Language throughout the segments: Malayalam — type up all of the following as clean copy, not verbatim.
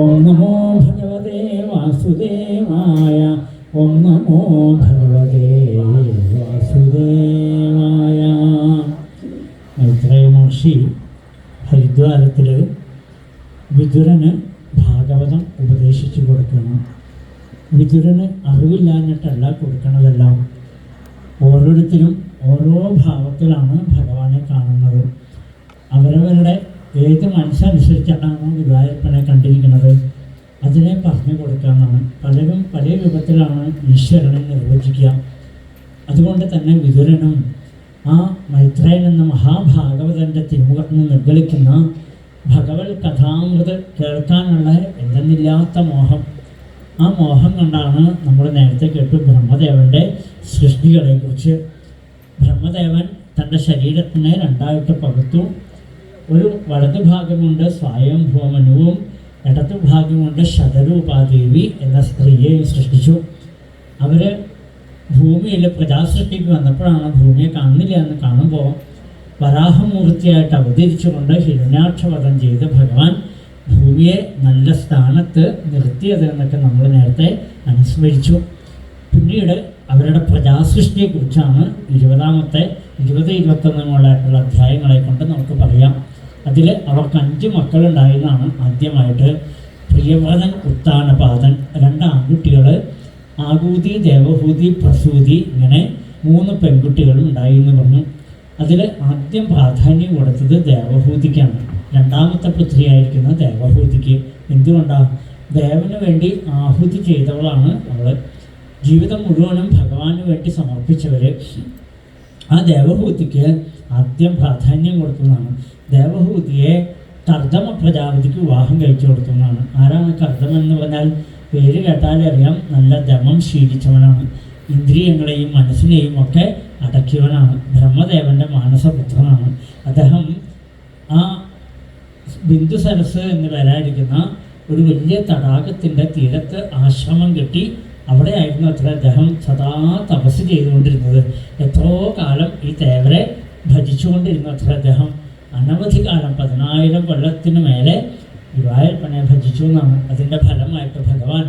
ഓം നമോ ഭഗവതേ വാസുദേവായ. ഓം നമോ ഭഗവതേ വാസുദേവായ. മൈത്രേയ മഹർഷി ഹരിദ്വാരത്തിൽ വിതുരന് ഭാഗവതം ഉപദേശിച്ചു കൊടുക്കണം. വിതുരന് അറിവില്ലാഞ്ഞിട്ടല്ല കൊടുക്കണതെല്ലാം. ഓരോരുത്തരും ഓരോ ഭാവത്തിലാണ് ഭഗവാനെ കാണുന്നത്. അവരവരുടെ ഏത് മനസ്സനുസരിച്ചാണോ ഗുരുവായൂരപ്പനെ കണ്ടിരിക്കുന്നത് അതിനെ പറഞ്ഞു കൊടുക്കാമെന്നാണ്. പലരും പല രൂപത്തിലാണ് ഈശ്വരനെ നിർവചിക്കുക. അതുകൊണ്ട് തന്നെ വിതുരനും ആ മൈത്രേയൻ എന്ന മഹാഭാഗവതൻ്റെ തിരുമുഖത്ത് നിന്ന് നിർഗളിക്കുന്ന ഭഗവത് കഥാമൃത് കേൾക്കാനുള്ള എന്തെന്നില്ലാത്ത മോഹം. ആ മോഹം കൊണ്ടാണ് നമ്മൾ നേരത്തെ കേട്ടു ബ്രഹ്മദേവൻ്റെ സൃഷ്ടികളെക്കുറിച്ച്. ബ്രഹ്മദേവൻ തൻ്റെ ശരീരത്തിനെ രണ്ടായിട്ട് പകുത്തു. ഒരു വലതുഭാഗം കൊണ്ട് സ്വയംഭൂമനുവും ഇടതുഭാഗം കൊണ്ട് ശതരൂപാദേവി എന്ന സ്ത്രീയെയും സൃഷ്ടിച്ചു. അവർ ഭൂമിയിൽ പ്രജാസൃഷ്ടിക്ക് വന്നപ്പോഴാണ് ഭൂമിയെ കാണുന്നില്ല എന്ന് കാണുമ്പോൾ വരാഹമൂർത്തിയായിട്ട് അവതരിച്ചുകൊണ്ട് ഹിരണ്യാക്ഷവധം ചെയ്ത് ഭഗവാൻ ഭൂമിയെ നല്ല സ്ഥാനത്ത് നിർത്തിയത് എന്നൊക്കെ നമ്മൾ നേരത്തെ അനുസ്മരിച്ചു. പിന്നീട് അവരുടെ പ്രജാസൃഷ്ടിയെക്കുറിച്ചാണ് 20, 21 അധ്യായങ്ങളെ കൊണ്ട് നമുക്ക് പറയാം. അതിൽ അവർക്ക് 5 മക്കളുണ്ടായിരുന്നാണ്. ആദ്യമായിട്ട് പ്രിയവ്രതൻ, ഉത്താനപാദൻ, 2 ആൺകുട്ടികൾ, ആകൂതി, ദേവഹൂതി, പ്രസൂതി, ഇങ്ങനെ 3 പെൺകുട്ടികളും ഉണ്ടായി എന്ന് പറഞ്ഞു. അതിൽ ആദ്യം പ്രാധാന്യം കൊടുത്തത് ദേവഹൂതിക്കാണ്. 2ാമത്തെ പുത്രിയായിരിക്കുന്ന ദേവഹൂതിക്ക്. എന്തുകൊണ്ടാണ്? ദേവന് വേണ്ടി ആഹുതി ചെയ്തവളാണ് അവൾ. ജീവിതം മുഴുവനും ഭഗവാന് വേണ്ടി സമർപ്പിച്ചവർ. ആ ദേവഹൂതിക്ക് ആദ്യം പ്രാധാന്യം കൊടുക്കുന്നതാണ്. ദേവഹൂതിയെ കർദമ പ്രജാപതിക്ക് വിവാഹം കഴിച്ചു കൊടുക്കുന്നതാണ്. ആരാണ് കർദമൻ എന്ന് പറഞ്ഞാൽ? പേര് കേട്ടാലേ അറിയാം, നല്ല ദമം ശീലിച്ചവനാണ്. ഇന്ദ്രിയങ്ങളെയും മനസ്സിനെയും ഒക്കെ അടക്കിയവനാണ്. ബ്രഹ്മദേവൻ്റെ മാനസപുത്രനാണ് അദ്ദേഹം. ആ ബിന്ദു സരസ് എന്ന് വരാതിരിക്കുന്ന ഒരു വലിയ തടാകത്തിൻ്റെ തീരത്ത് ആശ്രമം കെട്ടി അവിടെയായിരുന്നു അത്ര അദ്ദേഹം സദാ തപസ് ചെയ്തുകൊണ്ടിരുന്നത്. എത്രയോ കാലം ഈ ദേവരെ ഭജിച്ചുകൊണ്ടിരുന്നു അത്ര അദ്ദേഹം. അനവധി കാലം, 10,000 കൊല്ലത്തിന് മേലെ ഗുരുവായൂരപ്പനെ ഭജിച്ചു എന്നാണ്. അതിൻ്റെ ഫലമായിട്ട് ഭഗവാൻ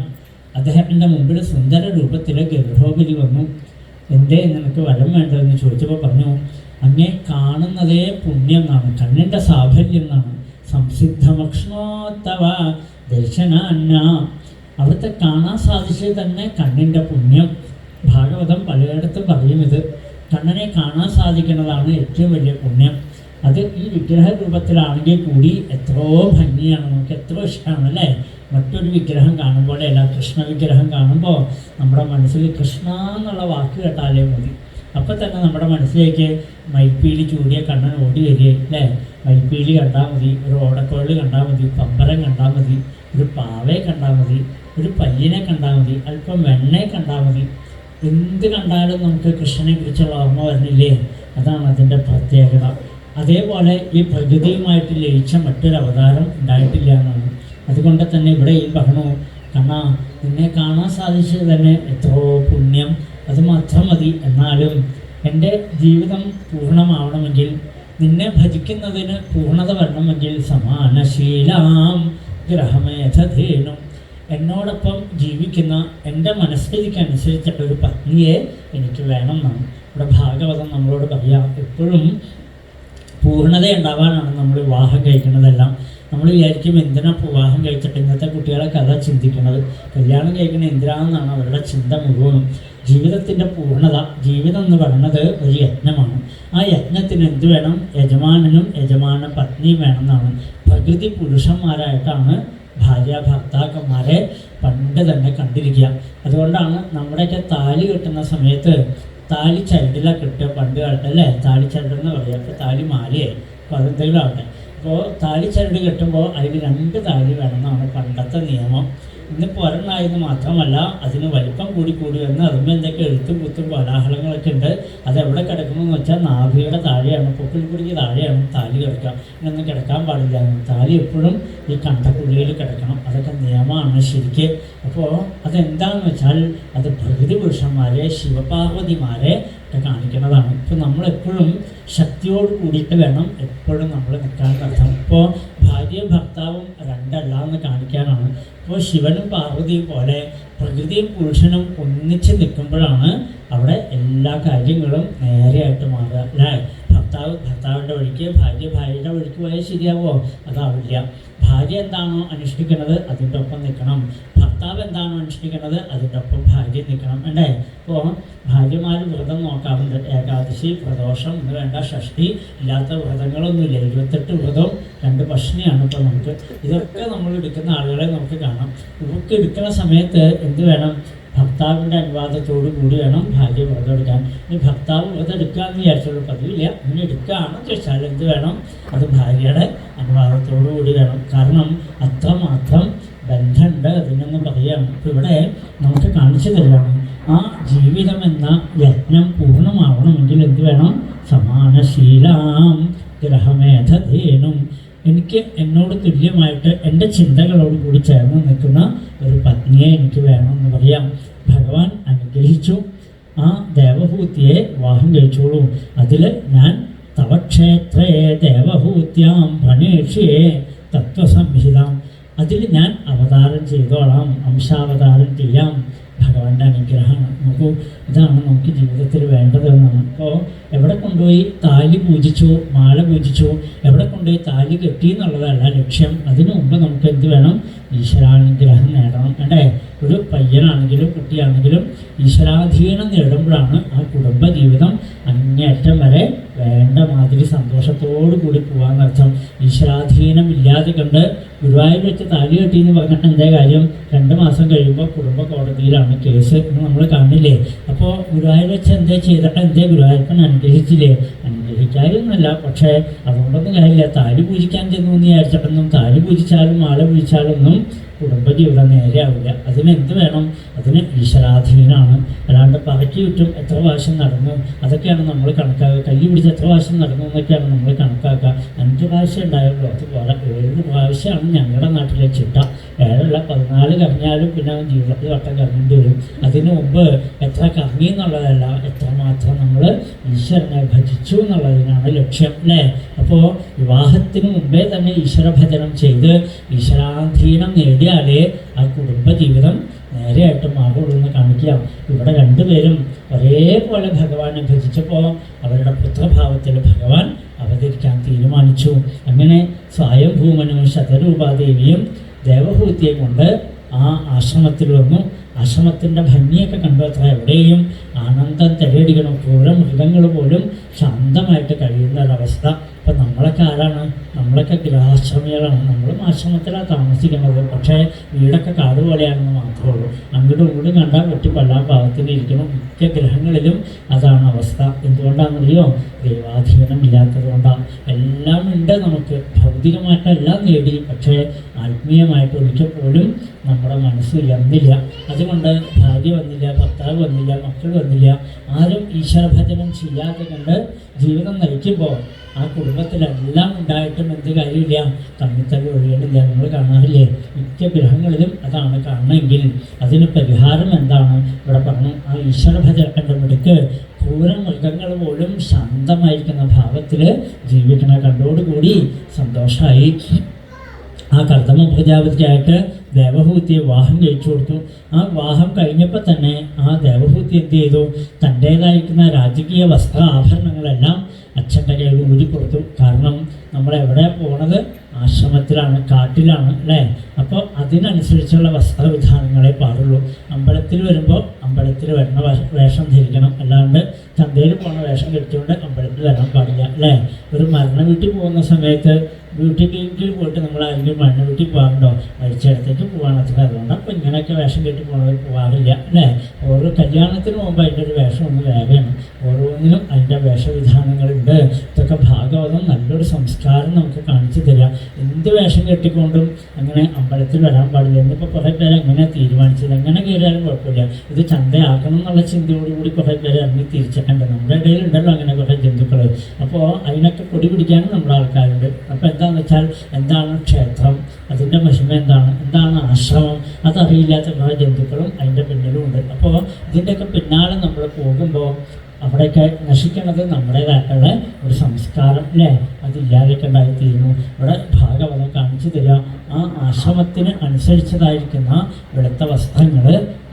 അദ്ദേഹത്തിൻ്റെ മുമ്പിൽ സുന്ദര രൂപത്തിൽ ഗർഭോപരി വന്നു. എന്തേ നിനക്ക് വരം വേണ്ടതെന്ന് ചോദിച്ചപ്പോൾ പറഞ്ഞു, അങ്ങേ കാണുന്നതേ പുണ്യം എന്നാണ്, കണ്ണിൻ്റെ സാഫല്യം എന്നാണ്. സംസിദ്ധമക്ഷ്ണോത്തവ ദർശനാന്ന, അവിടുത്തെ കാണാൻ സാധിച്ചത് തന്നെ കണ്ണിൻ്റെ പുണ്യം. ഭാഗവതം പലയിടത്തും പറയും ഇത്. കണ്ണനെ കാണാൻ സാധിക്കുന്നതാണ് ഏറ്റവും വലിയ പുണ്യം. അത് ഈ വിഗ്രഹ രൂപത്തിലാണെങ്കിൽ കൂടി എത്രയോ ഭംഗിയാണ്, നമുക്ക് എത്രയോ ഇഷ്ടമാണ് അല്ലേ? മറ്റൊരു വിഗ്രഹം കാണുമ്പോഴല്ല, കൃഷ്ണ വിഗ്രഹം കാണുമ്പോൾ നമ്മുടെ മനസ്സിൽ കൃഷ്ണ എന്നുള്ള വാക്ക് കേട്ടാലേ മതി. അപ്പം തന്നെ നമ്മുടെ മനസ്സിലേക്ക് മയിൽപ്പീലി ചൂടിയ കണ്ണൻ ഓടി വരികയും അല്ലേ? മയിൽപ്പീലി കണ്ടാൽ മതി, ഒരു ഓടക്കോഴൽ കണ്ടാൽ മതി, പമ്പരം കണ്ടാൽ മതി, ഒരു പാവയെ കണ്ടാൽ മതി, ഒരു പയ്യനെ കണ്ടാൽ മതി, അല്പം വെണ്ണയെ കണ്ടാൽ മതി. എന്ത് കണ്ടാലും നമുക്ക് കൃഷ്ണനെ കുറിച്ചുള്ള ഓർമ്മ വരുന്നില്ലേ? അതാണ് അതിൻ്റെ പ്രത്യേകത. അതേപോലെ ഈ പ്രകൃതിയുമായിട്ട് ലയിച്ച മറ്റൊരു അവതാരം ഉണ്ടായിട്ടില്ല എന്നാണ്. അതുകൊണ്ട് തന്നെ ഇവിടെ ഈ പറഞ്ഞു, കണ്ണാ നിന്നെ കാണാൻ സാധിച്ചത് തന്നെ എത്രയോ പുണ്യം, അത് മാത്രം മതി. എന്നാലും എൻ്റെ ജീവിതം പൂർണ്ണമാവണമെങ്കിൽ, നിന്നെ ഭജിക്കുന്നതിന് പൂർണ്ണത വരണമെങ്കിൽ സമാനശീലാം ഗ്രഹമേധധേനും, എന്നോടൊപ്പം ജീവിക്കുന്ന എൻ്റെ മനസ്ഥിതിക്കനുസരിച്ചിട്ട് ഒരു പത്നിയെ എനിക്ക് വേണം എന്നാണ് ഇവിടെ ഭാഗവതം നമ്മളോട് പറയാം. എപ്പോഴും പൂർണ്ണത ഉണ്ടാവാനാണ് നമ്മൾ വിവാഹം കഴിക്കുന്നതെല്ലാം. നമ്മൾ വിചാരിക്കും എന്തിനാ വിവാഹം കഴിച്ചിട്ട്, ഇന്നത്തെ കുട്ടികളെ കഥ ചിന്തിക്കുന്നത് കല്യാണം കഴിക്കുന്ന എന്തിനാണെന്നാണ് അവരുടെ ചിന്ത മുഴുവനും. ജീവിതത്തിൻ്റെ പൂർണ്ണത, ജീവിതം എന്ന് പറയുന്നത് ഒരു യജ്ഞമാണ്. ആ യജ്ഞത്തിന് എന്ത് വേണം? യജമാനനും യജമാന പത്നിയും വേണമെന്നാണ്. പ്രകൃതി പുരുഷന്മാരായിട്ടാണ് ഭാര്യ ഭർത്താക്കന്മാരെ പണ്ട് തന്നെ കണ്ടിരിക്കുക. അതുകൊണ്ടാണ് നമ്മുടെയൊക്കെ താലി കെട്ടുന്ന സമയത്ത് താലി ചരടിലാണ് കെട്ടുക പണ്ട് കാലത്ത് അല്ലേ? താലി ചരടെന്ന് പറയുക. അപ്പോൾ താലി മാലയായി, അപ്പോൾ അതെന്തെങ്കിലും ആവട്ടെ. അപ്പോൾ താലി ചരട് കെട്ടുമ്പോൾ അതിൽ 2 താലി വേണമെന്നാണ് പണ്ടത്തെ നിയമം. ഇന്നിപ്പോൾ ഒരെണ്ണമായെന്ന് മാത്രമല്ല, അതിന് വലിപ്പം കൂടി വന്ന് അതുമ്പോൾ എന്തൊക്കെ എഴുത്തും കുത്തും കോലാഹലങ്ങളൊക്കെ ഉണ്ട്. അതെവിടെ കിടക്കണമെന്ന് വെച്ചാൽ നാഭിയുടെ താഴെയാണ്, പൊക്കിൾക്കുടിക്ക് താഴെയാണ് താലി കിടക്കുക. ഇങ്ങനൊന്നും കിടക്കാൻ പാടില്ല. താലി എപ്പോഴും ഈ കണ്ടക്കുള്ളിയിൽ കിടക്കണം. അതൊക്കെ നിയമമാണ് ശരിക്ക്. അപ്പോൾ അതെന്താണെന്ന് വെച്ചാൽ അത് പ്രകൃതി പുരുഷന്മാരെ, ശിവപാർവതിമാരെ ഒക്കെ കാണിക്കുന്നതാണ്. ഇപ്പോൾ നമ്മളെപ്പോഴും ശക്തിയോട് കൂടിയിട്ട് വേണം എപ്പോഴും നമ്മൾ നിൽക്കാൻ അർത്ഥം. ഇപ്പോൾ ഭാര്യയും ഭർത്താവും രണ്ടല്ല എന്ന് കാണിക്കാനാണ്. അപ്പോൾ ശിവനും പാർവതിയും പോലെ പ്രകൃതിയും പുരുഷനും ഒന്നിച്ച് നിൽക്കുമ്പോഴാണ് അവിടെ എല്ലാ കാര്യങ്ങളും നേരെയായിട്ട് മാറുക അല്ലേ. ഭർത്താവിൻ്റെ വഴിക്ക് ഭാര്യയുടെ വഴിക്ക് പോയാൽ ശരിയാവോ? അതാവില്ല. ഭാര്യ എന്താണോ അനുഷ്ഠിക്കുന്നത് അതിൻ്റെ ഒപ്പം നിൽക്കണം, ഭർത്താവ് എന്താണോ അനുഷ്ഠിക്കുന്നത് അതിൻ്റെ ഒപ്പം ഭാര്യ നിൽക്കണം അല്ലേ. ഇപ്പോൾ ഭാര്യമാർ വ്രതം നോക്കാറുണ്ട്, ഏകാദശി, പ്രദോഷം എന്ന് വേണ്ട ഷഷ്ടി ഇല്ലാത്ത വ്രതങ്ങളൊന്നുമില്ല. 28 വ്രതവും 2 പഷ്ണിയാണ് ഇപ്പോൾ നമുക്ക്. ഇതൊക്കെ നമ്മൾ എടുക്കുന്ന ആളുകളെ നമുക്ക് കാണാം. ഇവർക്ക് എടുക്കുന്ന സമയത്ത് എന്ത് വേണം? ഭർത്താവിൻ്റെ അനുവാദത്തോടു കൂടി വേണം ഭാര്യ വ്രതം എടുക്കാൻ. ഇനി ഭർത്താവ് വ്രതം എടുക്കുക എന്ന് വിചാരിച്ചുള്ളൂ, പതിവില്ല. അങ്ങനെ എടുക്കുകയാണെന്ന് ചോദിച്ചാൽ എന്ത് വേണം? അത് ഭാര്യയുടെ അനുവാദത്തോടു കൂടി വേണം. കാരണം അത്രമാത്രം ബന്ധമുണ്ട് അതിനൊന്നും പറയുകയാണ്. അപ്പോൾ ഇവിടെ നമുക്ക് കാണിച്ചു തരികയാണ്, ആ ജീവിതമെന്ന യജ്ഞം പൂർണ്ണമാവണമെങ്കിൽ എന്ത് വേണം? സമാനശീലാം ഗ്രഹമേധധേനും, എനിക്ക് എന്നോട് തുല്യമായിട്ട് എൻ്റെ ചിന്തകളോട് കൂടി ചേർന്ന് നിൽക്കുന്ന ഒരു പത്നിയെ എനിക്ക് വേണമെന്ന് പറയാം. ഭഗവാൻ അനുഗ്രഹിച്ചു. ആ ദേവഹൂതിയെ വിവാഹം കഴിച്ചോളൂ. അതിൽ ഞാൻ തവക്ഷേത്രേ ദേവഹൂത്യാം ഭണേക്ഷ്യേ തത്വസംഹിതാം, അതിൽ ഞാൻ അവതാരം ചെയ്തോളാം, അംശാവതാരം ചെയ്യാം. ഭഗവാന്റെ അനുഗ്രഹമാണ്. നോക്കൂ, ഇതാണ് നമുക്ക് ജീവിതത്തിൽ വേണ്ടതെന്നാണ്. അപ്പോൾ എവിടെ കൊണ്ടുപോയി താലി പൂജിച്ചു, മാല പൂജിച്ചു, എവിടെ കൊണ്ടുപോയി താലി കെട്ടി എന്നുള്ളതല്ല ലക്ഷ്യം. അതിനു മുമ്പ് നമുക്ക് എന്ത് വേണം? ഈശ്വരാനുഗ്രഹം നേടണം അല്ലേ. ഒരു പയ്യനാണെങ്കിലും കുട്ടിയാണെങ്കിലും ഈശ്വരാധീനം നേടുമ്പോഴാണ് ആ കുടുംബ ജീവിതം അങ്ങേയറ്റം വരെ വേണ്ട മാതിരി സന്തോഷത്തോടു കൂടി പോകാമെന്നർത്ഥം. ഈശ്വരാധീനം ഇല്ലാതെ കണ്ട് ഗുരുവായൂർ വെച്ച് താലി കെട്ടി എന്ന് പറഞ്ഞിട്ട് എന്തേ കാര്യം? 2 മാസം കഴിയുമ്പോൾ കുടുംബ കോടതിയിലാണ് കേസ് എന്ന് നമ്മൾ കാണില്ലേ. അപ്പോൾ ഗുരുവായൂർ വെച്ച് എന്തേ ചെയ്തിട്ട് എന്തേ ഗുരുവായൂരപ്പൻ അനുഗ്രഹിച്ചില്ലേ? അനുഗ്രഹിക്കാനൊന്നുമല്ല, പക്ഷേ അതുകൊണ്ടൊന്നും കാര്യമില്ല. താലി പൂജിക്കാൻ ചെന്നു എന്ന് വിചാരിച്ചിട്ടൊന്നും താലി പൂജിച്ചാലും മാല പൂജിച്ചാലൊന്നും കുടുംബജീവിതം നേരെയാവില്ല. അതിനെന്ത് വേണം? അതിന് ഈശ്വരാധീനമാണ്. അല്ലാണ്ട് പറക്കി വിട്ടും എത്ര പ്രാവശ്യം നടന്നു അതൊക്കെയാണ് നമ്മൾ കണക്കാക്കുക. കൈ പിടിച്ച് എത്ര പ്രാവശ്യം നടന്നു എന്നൊക്കെയാണ് നമ്മൾ കണക്കാക്കുക. 5 പ്രാവശ്യം ഉണ്ടായുള്ളൂ, അതുപോലെ 7 പ്രാവശ്യമാണ് ഞങ്ങളുടെ നാട്ടിലെ ചിട്ട. 7 14 കറങ്ങിയാലും പിന്നെ ജീവിതത്തിൽ വട്ടം കറങ്ങേണ്ടി വരും. അതിനു മുമ്പ് എത്ര കറങ്ങി എന്നുള്ളതല്ല, എത്രമാത്രം നമ്മൾ ഈശ്വരനെ ഭജിച്ചു എന്നുള്ളതിനാണ് ലക്ഷ്യം അല്ലേ. അപ്പോൾ വിവാഹത്തിന് മുമ്പേ തന്നെ ഈശ്വരഭജനം ചെയ്ത് ഈശ്വരാധീനം നേടിയാലേ ആ കുടുംബജീവിതം നേരെയായിട്ട് മാറുള്ളൂ എന്ന് കാണിക്കാം. ഇവിടെ 2 പേരും ഒരേപോലെ ഭഗവാനെ ഭജിച്ചപ്പോൾ അവരുടെ പുത്രഭാവത്തിൽ ഭഗവാൻ അവതരിക്കാൻ തീരുമാനിച്ചു. അങ്ങനെ സ്വയംഭൂമനും ശതരൂപാദേവിയും ദേവഹൂതിയെ കൊണ്ട് ആ ആശ്രമത്തിൽ വന്നു. ആശ്രമത്തിൻ്റെ ഭംഗിയൊക്കെ കണ്ടു. അത്ര എവിടെയും ആനന്ദം തിരയടിക്കണം. ക്രൂര മൃഗങ്ങൾ പോലും ശാന്തമായിട്ട് കഴിയുന്ന ഒരവസ്ഥ. അപ്പം നമ്മളൊക്കെ ആരാണ്? നമ്മളൊക്കെ ഗൃഹാശ്രമികളാണ്. നമ്മളും ആശ്രമത്തിലാണ് താമസിക്കുന്നത്. പക്ഷേ വീടൊക്കെ കാട് പോലെയാണെന്ന് മാത്രമേ ഉള്ളൂ. അങ്ങോട്ടും ഇങ്ങോട്ടും കണ്ടാൽ വെട്ടിപ്പല്ലാ ഭാഗത്തിൽ ഇരിക്കണം. മിക്ക ഗ്രഹങ്ങളിലും അതാണ് അവസ്ഥ. എന്തുകൊണ്ടാണെന്നറിയോ? ദൈവാധീനം ഇല്ലാത്തത് കൊണ്ടാണ്. എല്ലാം ഉണ്ട് നമുക്ക്, ഭൗതികമായിട്ടെല്ലാം നേടി, പക്ഷേ ആത്മീയമായിട്ട് ഒരിക്കൽ പോലും നമ്മുടെ മനസ്സ് ഉയർന്നില്ല. അതുകൊണ്ട് ഭാര്യ വന്നില്ല, ഭർത്താവ് വന്നില്ല, മക്കൾ വന്നില്ല, ആരും ഈശ്വരഭജനം ചെയ്യാതെ കണ്ട് ജീവിതം നയിക്കുമ്പോൾ ആ കുടുംബത്തിലെല്ലാം ഉണ്ടായിട്ടും എന്ത് കാര്യമില്ല? തമ്മിത്തല്ലി ഒഴിയണില്ല. നമ്മൾ കാണാറില്ലേ? മിക്ക ഗ്രഹങ്ങളിലും അതാണ് കാണണമെങ്കിൽ അതിന് പരിഹാരം എന്താണ്? ഇവിടെ പറഞ്ഞു, ആ ഈശ്വരഭജനത്തിൻ്റെ മിടുക്ക് ക്രൂര മൃഗങ്ങൾ പോലും ശാന്തമായിരിക്കുന്ന ഭാവത്തിൽ ജീവിക്കണ കണ്ടോടുകൂടി സന്തോഷമായി. ആ കർദമ പ്രജാപതിയായിട്ട് ദേവഹൂതിയെ വിവാഹം കഴിച്ചു കൊടുത്തു. ആ വിവാഹം കഴിഞ്ഞപ്പോൾ തന്നെ ആ ദേവഹൂതി എന്ത് ചെയ്തു? തൻ്റേതായിരിക്കുന്ന രാജകീയ വസ്ത്ര ആഭരണങ്ങളെല്ലാം അച്ഛൻ്റെ കയ്യിൽ ഊരിക്കൊടുത്തു. കാരണം നമ്മളെവിടെയാണ് പോണത്? ആശ്രമത്തിലാണ്, കാട്ടിലാണ് അല്ലേ. അപ്പോൾ അതിനനുസരിച്ചുള്ള വസ്ത്രവിധാനങ്ങളെ പാടുള്ളൂ. അമ്പലത്തിൽ വരുമ്പോൾ അമ്പലത്തിൽ വരുന്ന വേഷം ധരിക്കണം, അല്ലാണ്ട് ചന്തയിൽ പോകുന്ന വേഷം കെട്ടിക്കൊണ്ട് അമ്പലത്തിൽ വരാൻ പാടില്ല അല്ലേ. ഒരു മരണ വീട്ടിൽ പോകുന്ന സമയത്ത് ബ്യൂട്ടി ക്ലിനിക്കിൽ പോയിട്ട് നമ്മൾ ആരെങ്കിലും മരണ വീട്ടിൽ പോകാറുണ്ടോ? മരിച്ചിടത്തേക്ക് പോകാൻ അത്ര. അതുകൊണ്ട് അപ്പോൾ ഇങ്ങനെയൊക്കെ വേഷം കെട്ടി പോകുന്നവർ പോകാറില്ല അല്ലേ. ഓരോ കല്യാണത്തിന് പോകുമ്പോൾ അതിൻ്റെ ഒരു വേഷം ഒന്ന് വേറെയാണ്. ഓരോന്നിനും അതിൻ്റെ വേഷവിധാനങ്ങളുണ്ട്. ഇതൊക്കെ ഭാഗവതം നല്ലൊരു സംസ്കാരം നമുക്ക് കാണിച്ചു തരിക. എന്ത് വേഷം കെട്ടിക്കൊണ്ടും അങ്ങനെ അമ്പലത്തിൽ വരാൻ പാടില്ല. എന്നിപ്പോൾ കുറേ പേര് എങ്ങനെ തീരുമാനിച്ചത്? എങ്ങനെ കയറിയാലും കുഴപ്പമില്ല, ഇത് ചന്തയാക്കണം എന്നുള്ള ചിന്തയോടുകൂടി കുറേ പേര് ഇറങ്ങി തിരിച്ചിട്ടുണ്ട്. നമ്മുടെ ഇടയിലുണ്ടല്ലോ അങ്ങനെ കുറേ ജന്തുക്കൾ. അപ്പോൾ അതിനൊക്കെ പൊടി പിടിക്കാനും നമ്മുടെ ആൾക്കാരുണ്ട്. അപ്പോൾ എന്താണെന്ന് വെച്ചാൽ, എന്താണ് ക്ഷേത്രം, അതിൻ്റെ മഹിമ എന്താണ്, എന്താണ് ആശ്രമം, അതറിയില്ലാത്ത കുറേ ജന്തുക്കളും അതിൻ്റെ പിന്നിലും ഉണ്ട്. അപ്പോൾ ഇതിൻ്റെയൊക്കെ പിന്നാലെ നമ്മൾ പോകുമ്പോൾ അവിടെയൊക്കെ നശിക്കുന്നത് നമ്മുടേതായിട്ടുള്ള ഒരു സംസ്കാരം അല്ലേ, അതില്ലാതെയൊക്കെ ഉണ്ടായിത്തീരുന്നു. ഇവിടെ ഭാഗവതം കാണിച്ചു തരിക ആ ആശ്രമത്തിന് അനുസരിച്ചതായിരിക്കുന്ന വെളുത്ത വസ്ത്രങ്ങൾ,